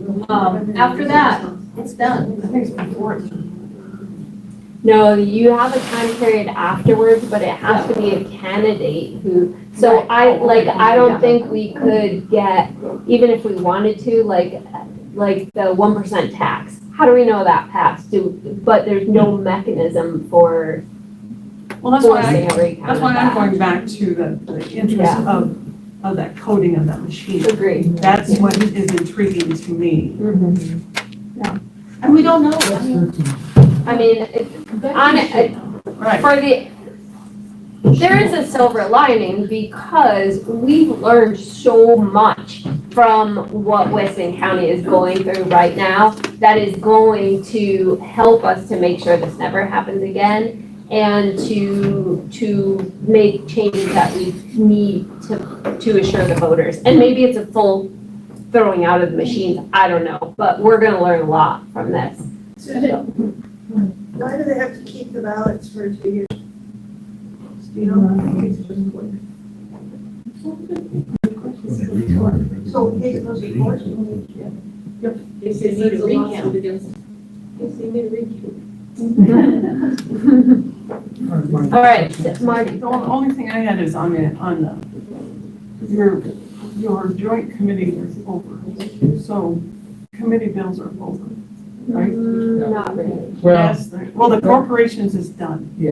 after that, it's done. I think it's before. No, you have a time period afterwards, but it has to be a candidate who, so I don't think we could get, even if we wanted to, like the 1% tax. How do we know that passed? But there's no mechanism for forcing a recount. That's why I'm going back to the interest of that coding of that machine. Agreed. That's what is intriguing to me. Yeah. And we don't know. There is a silver lining because we've learned so much from what Weston County is going through right now that is going to help us to make sure this never happens again and to make changes that we need to assure the voters. And maybe it's a full throwing out of the machines, I don't know, but we're gonna learn a lot from this. Why do they have to keep the ballots for 2 years? You know, so in case those reports. Yep. If they need a recount. If they need a recount. All right, Marty. The only thing I had is on your joint committee is over. So committee bills are over, right? Not really. Well, the corporations is done. Yeah.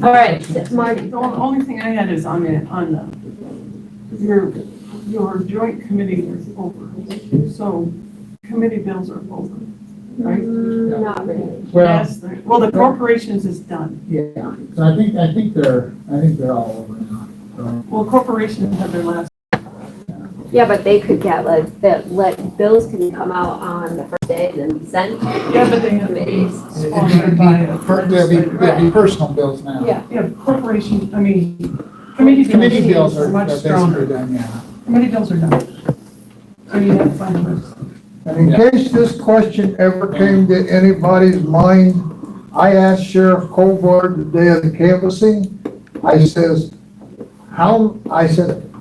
All right, Marty. The only thing I had is on your joint committee is over. So committee bills are over, right? Not really. Well, the corporations is done. Yeah, so I think they're all over now. So, Well, corporations have their last. Yeah, but they could get bills can come out on the first day and then be sent. Yeah, but they have committees. sponsored by a They'll be personal bills now. Yeah, corporation, committee bills are much stronger. Done, yeah. Committee bills are done. So you have to find the rest. And in case this question ever came to anybody's mind, I asked Sheriff Colbard the day of the canvassing, I said,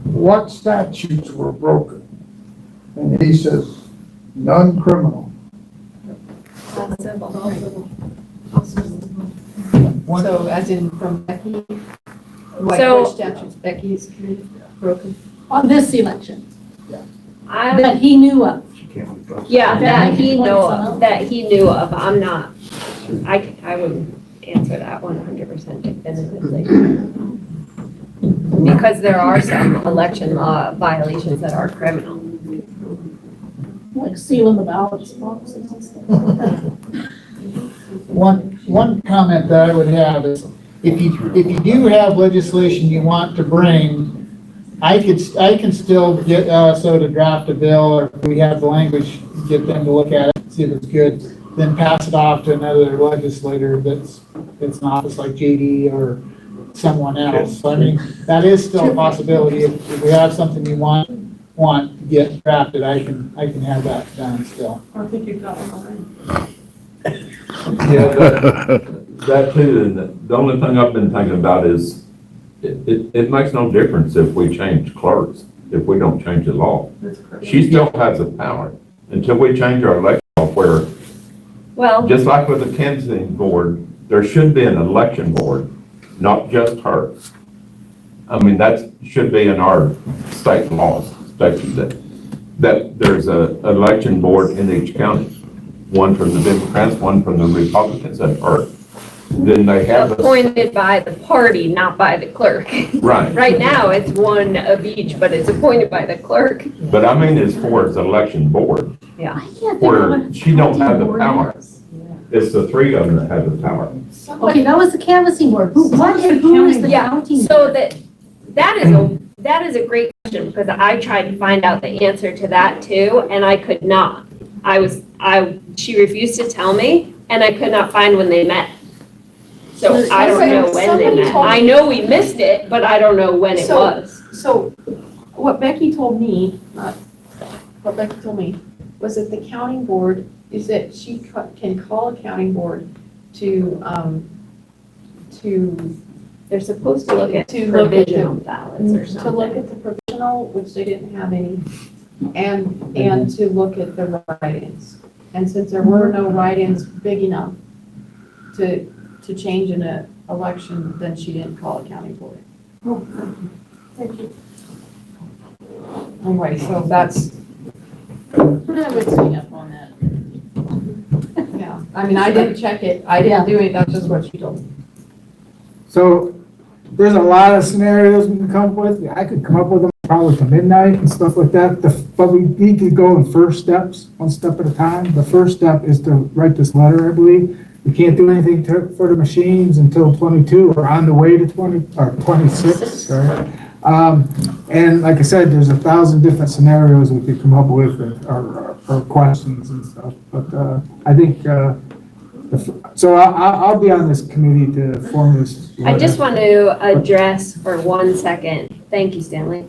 what statutes were broken? And he says, none criminal. So as in from Becky? So- Which statutes Becky is broken? On this election, I, that he knew of. yeah, that he Points knew out. of, that he knew of. I'm not, I wouldn't answer that 100% definitively. Because there are some election law violations that are criminal. Like sealing the ballots boxes and stuff. One comment that I would have is, if you do have legislation you want to bring, I can still get LSO to draft a bill, or if we have the language, get them to look at it, see if it's good, then pass it off to another legislator that's in office like JD or someone else. So I mean, that is still a possibility. If we have something you want to get drafted, I can have that done still. I think you've got it already. Yeah, that too, and the only thing I've been thinking about is, it makes no difference if we change clerks, if we don't change the law. She still has the power until we change our election law, where, Well, just like with the canvassing board, there should be an election board, not just her. I mean, that should be in our state laws, statute, that there's a election board in each county. One from the Democrats, one from the Republicans, and her. Then they have. appointed by the party, not by the clerk. Right. Right now, it's one of each, but it's appointed by the clerk. But I mean, as far as election board, Yeah. where she don't have the power. It's the three of them that have the power. Okay, that was the canvassing board. Who is the Yeah, counting? so that is a great question, because I tried to find out the answer to that too, and I could not. She refused to tell me, and I could not find when they met. So I don't know when they met. I know we missed it, but I don't know when it was. So what Becky told me, what Becky told me, was that the counting board is that she can call a counting board to They're supposed to look at To look at the- provisional ballots or something. to look at the provisional, which they didn't have any, and to look at the write-ins. And since there were no write-ins big enough to change in an election, then she didn't call a county board. Oh, thank you. Anyway, so that's, I would sign up on that. yeah, I mean, I didn't check it, I didn't do it, that's just what she told me. So there's a lot of scenarios we can come up with. I could come up with them probably to midnight and stuff like that. But we need to go in first steps, one step at a time. The first step is to write this letter, I believe. We can't do anything for the machines until 22 or on the way to 26, sorry. And like I said, there's 1,000 different scenarios we could come up with or questions and stuff. But I think, so I'll be on this committee to form this. I just want to address for 1 second, thank you, Stanley,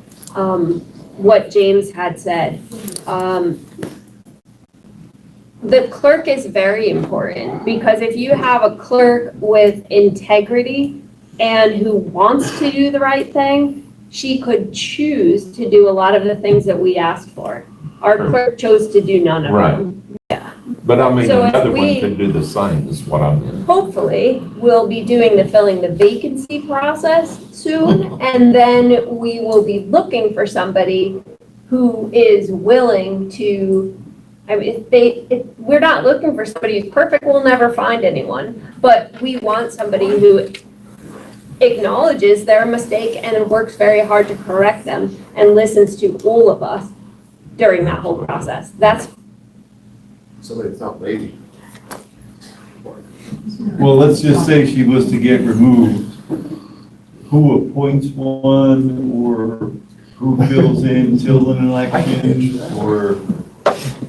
what James had said. The clerk is very important, because if you have a clerk with integrity and who wants to do the right thing, she could choose to do a lot of the things that we asked for. Our clerk chose to do none of them. But I mean, So if another one we- could do the same, is what I mean. Hopefully, we'll be doing the filling the vacancy process soon, and then we will be looking for somebody who is willing to, I mean, if we're not looking for somebody who's perfect, we'll never find anyone, but we want somebody who acknowledges their mistake and works very hard to correct them and listens to all of us during that whole process. That's Somebody that's not lazy. Well, let's just say she was to get removed. Who appoints one, or who fills in till an election, or?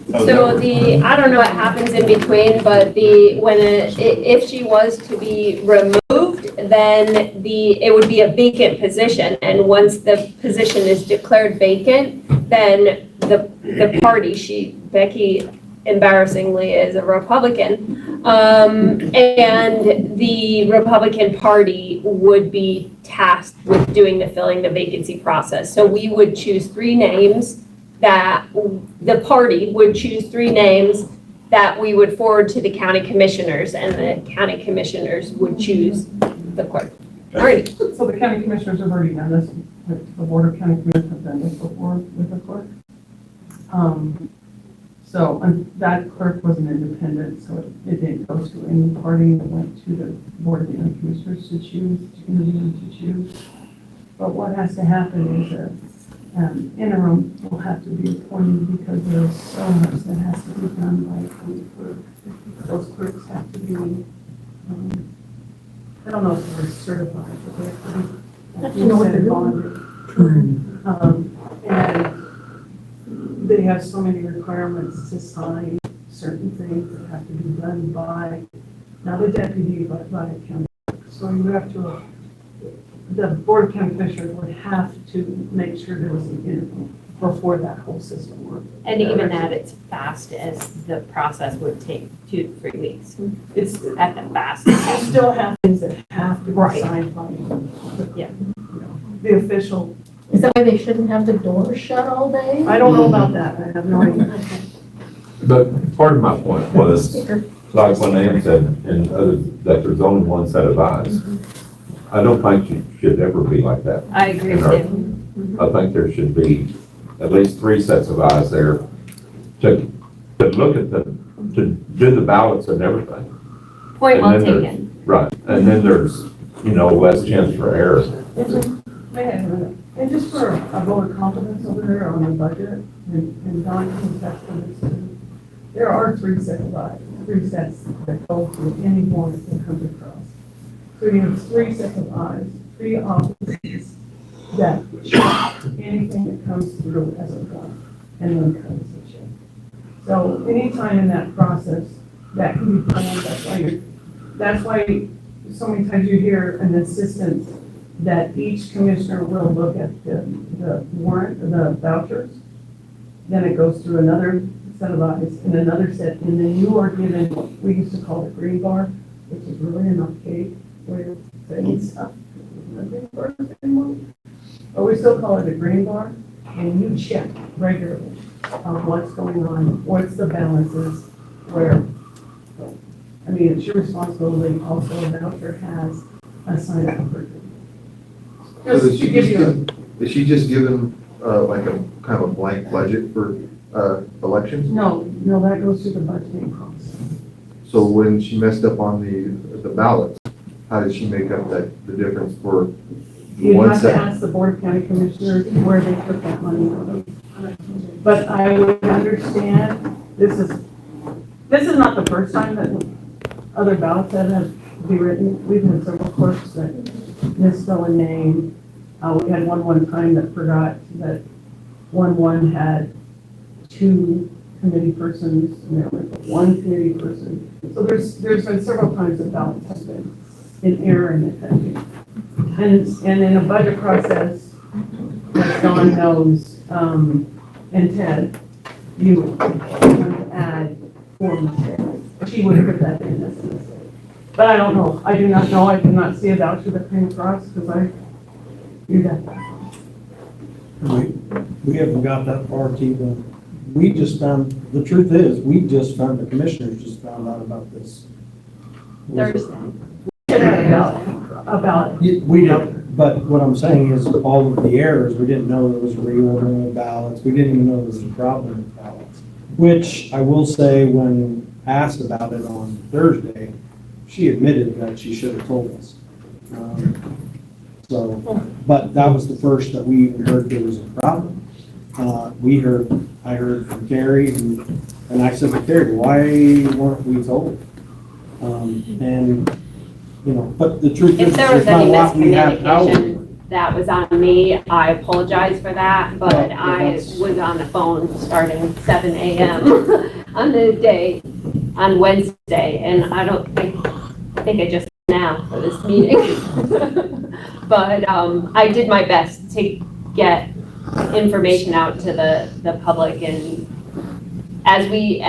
So I don't know what happens in between, but if she was to be removed, then it would be a vacant position. And once the position is declared vacant, then the party, Becky embarrassingly is a Republican, and the Republican Party would be tasked with doing the filling the vacancy process. So we would choose 3 names that the party would choose 3 names that we would forward to the county commissioners, and the county commissioners would choose the clerk. Great. So the county commissioners have already done this, the board of county commissioners have done this before with the clerk. So that clerk wasn't independent, so it didn't go to any party. It went to the board of county commissioners to choose, to interview and to choose. But what has to happen is an interim will have to be appointed because there's so much that has to be done by a county clerk. Those clerks have to be, I don't know if they're certified, but they have to be bonded. And they have so many requirements to sign certain things that have to be done by, not a deputy, but by a county clerk. So you have to, the board of county commissioners would have to make sure there was an interim before that whole system worked. And even at its fastest, the process would take 2 to 3 weeks. It's at the fastest. You still have things that have to be signed by, Yeah. the official. Is that why they shouldn't have the doors shut all day? I don't know about that, I have no idea. But part of my point was, like when Ann said, and others, that there's only one set of eyes. I don't think it should ever be like that. I agree with you. I think there should be at least 3 sets of eyes there to look at to do the ballots and everything. Point well And then taken. Right, and then there's, less chance for error. And just for a vote of confidence over there on the budget, and Don can attest to this too, there are 3 sets of eyes, 3 sets that go to any warrant that comes across. So you have 3 sets of eyes, 3 offices that check anything that comes through as a warrant, and then comes the check. So anytime in that process, that can be planned, that's why so many times you hear an assistant that each commissioner will look at the warrant, the vouchers, then it goes through another set of eyes and another set, and then you are given what we used to call the green bar, which is really an arcade way of saying stuff. But we still call it a green bar, and you check regularly on what's going on, what's the balances, where, I mean, it's your responsibility. Also, a voucher has a sign up for you. So is she just given, like a kind of a blank budget for, elections? No, that goes through the budgeting process. So when she messed up on the ballots, how did she make up the difference for You one have to set? ask the board of county commissioners where they took that money from. But I would understand, this is not the first time that other ballots that have been written. We've had several clerks that misspell a name. We had one time that forgot that one had 2 committee persons, and there was 1 committee person. So there's been several times that ballots have been in error in the typing. And in a budget process, as Dawn knows, and Ted, you want to add 4 mistakes. She would put that in as a mistake. But I don't know. I do not know. I did not see a voucher that came across because I do that. We haven't got that far, T, we just found, the truth is, the commissioners just found out about this. Thursday. About We don't, but what I'm saying is all of the errors, we didn't know there was a reordering of ballots, we didn't even know there was a problem with ballots. Which I will say, when asked about it on Thursday, she admitted that she should have told us. But that was the first that we even heard there was a problem. I heard from Carrie, and I said to Carrie, why weren't we told? But the truth is, If there was there's not any a lot we have power. miscommunication, that was on me. I apologize for that, but I was on the phone starting 7 a.m. on the day, on Wednesday, and I think I just now for this meeting. But I did my best to get information out to the public, and as we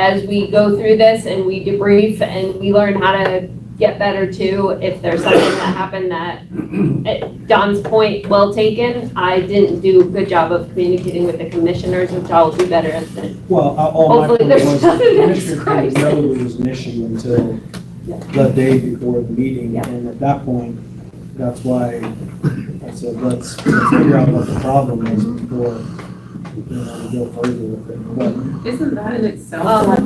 go through this and we debrief and we learn how to get better too, if there's something that happened that, at Don's point, well taken, I didn't do a good job of communicating with the commissioners, which I'll do better at the. Well, all my Hopefully point there's was, the nothing that's commissioner Christ. didn't know there was an issue until the day before the meeting, and at that point, that's why I said, let's figure out what the problem is before, we go further with it. But Isn't that in itself?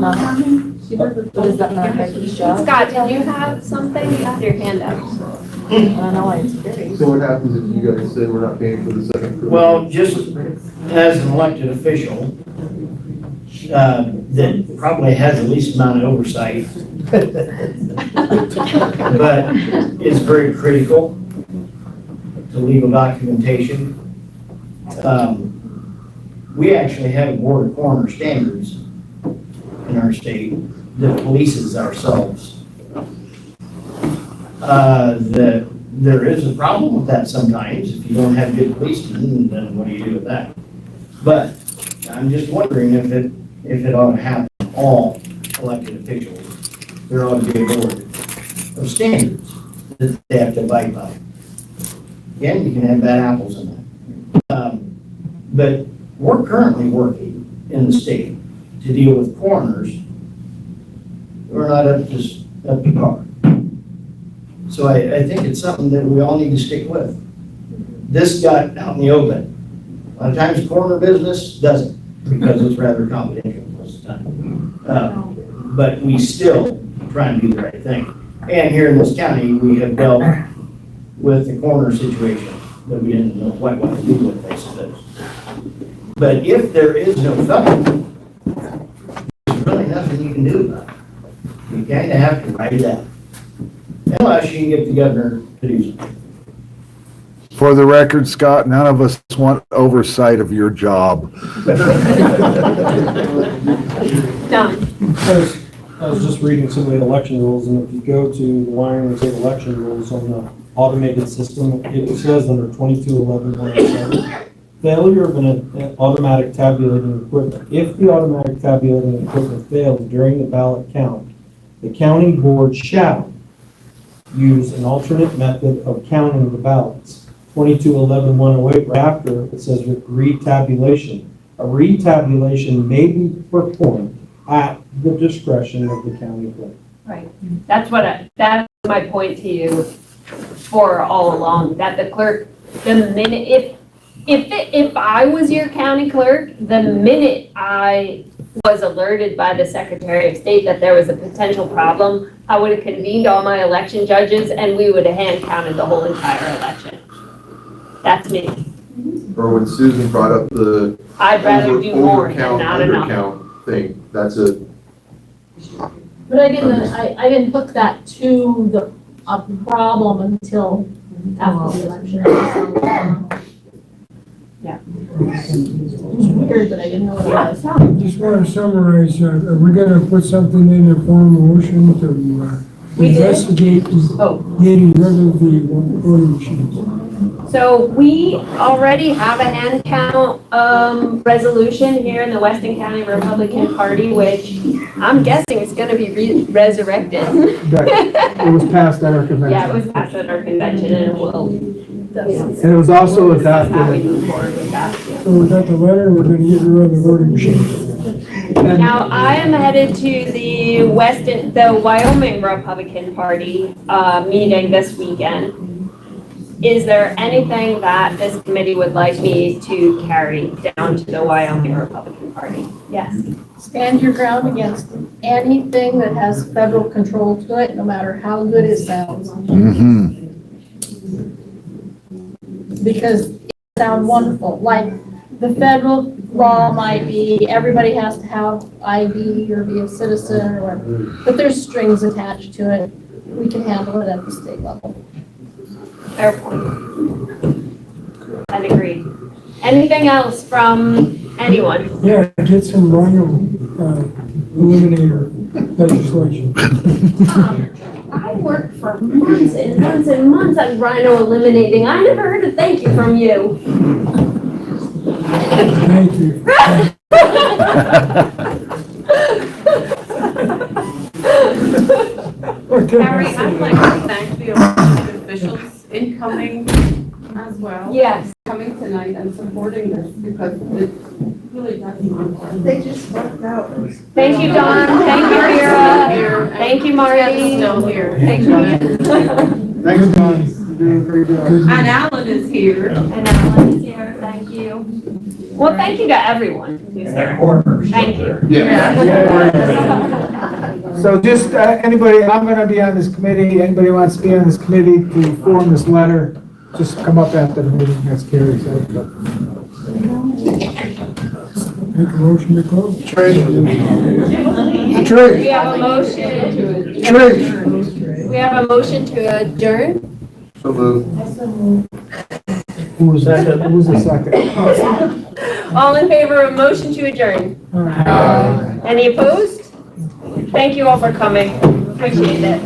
She doesn't. What is that, not Becky's job? Scott, did you have something? You had your hand up. I don't know why it's very. So what happens if you guys say we're not paying for the second? Well, just as an elected official, that probably has the least amount of oversight, but is very critical to legal documentation. We actually have a board of coroner standards in our state that polices ourselves. That there is a problem with that sometimes. If you don't have good policemen, then what do you do with that? But I'm just wondering if it ought to happen to all elected officials. There ought to be a board of standards that they have to abide by. Again, you can have bad apples in that. But we're currently working in the state to deal with coroners who are not up to par. So I think it's something that we all need to stick with. This got out in the open. A lot of times coroner business doesn't, because it's rather confidential most of the time. But we still try and do the right thing. And here in this county, we have dealt with the coroner situation that we didn't know quite what to do with, I suppose. But if there is no felony, there's really nothing you can do about it. You kind of have to write it out. Unless you can get the governor to do something. For the record, Scott, none of us want oversight of your job. Done. I was just reading some of the election rules, and if you go to the Wyoming State election rules on the automated system, it says under 2211.107, failure of an automatic tabulating equipment. If the automatic tabulating equipment fails during the ballot count, the county board shall use an alternate method of counting the ballots. 2211.108, right after, it says retabulation. A retabulation may be performed at the discretion of the county clerk. Right. That's my point to you for all along, that the clerk, the minute, if I was your county clerk, the minute I was alerted by the Secretary of State that there was a potential problem, I would have convened all my election judges and we would have hand counted the whole entire election. That's me. Or when Susan brought up the I'd rather do more than not enough. undercount thing, that's a. But I didn't hook that to a problem until after the election. Yeah. It's weird, but I didn't know what it was. Just want to summarize, are we gonna put something in the form of motion to investigate getting rid of the voting machines? So we already have a hand count resolution here in the Weston County Republican Party, which I'm guessing is going to be resurrected. It was passed at our convention. Yeah, it was passed at our convention, and it will. And it was also adopted. How we move forward with that. So we got the letter, we're gonna get rid of the voting machines. Now, I am headed to the Wyoming Republican Party meeting this weekend. Is there anything that this committee would like me to carry down to the Wyoming Republican Party? Yes. Stand your ground against anything that has federal control to it, no matter how good it sounds. Because it sounds wonderful, like the federal law might be, everybody has to have ID or be a citizen or whatever, but there's strings attached to it. We can handle it at the state level. Fair point. I'd agree. Anything else from anyone? Yeah, get some rhino eliminator legislation. I worked for months and months and months on rhino eliminating. I never heard a thank you from you. Thank you. Harry, I'd like to thank the elected officials incoming as well. Yes. Coming tonight and supporting this because it really does matter. They just worked out. Thank you, Dawn. Thank you, Vera. Thank you, Marty. Still here. Thank you. Thanks, Don. doing a great job. And Alan is here. And Alan is here, thank you. Well, thank you to everyone who's here. Thank you. So just, anybody, I'm gonna be on this committee, anybody wants to be on this committee to form this letter, just come up after the meeting, that's Carrie said. Make a motion to close. We have a motion. We have a motion to adjourn. So moved. Who was that? Who was the second? All in favor of motion to adjourn? Any opposed? Thank you all for coming. Appreciate it.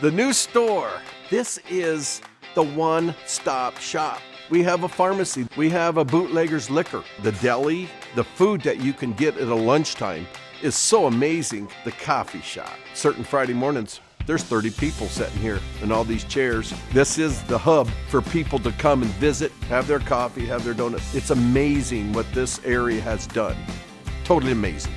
The new store. This is the one-stop shop. We have a pharmacy. We have a bootlegger's liquor. The deli, the food that you can get at a lunchtime is so amazing. The coffee shop. Certain Friday mornings, there's 30 people sitting here in all these chairs. This is the hub for people to come and visit, have their coffee, have their donuts. It's amazing what this area has done. Totally amazing.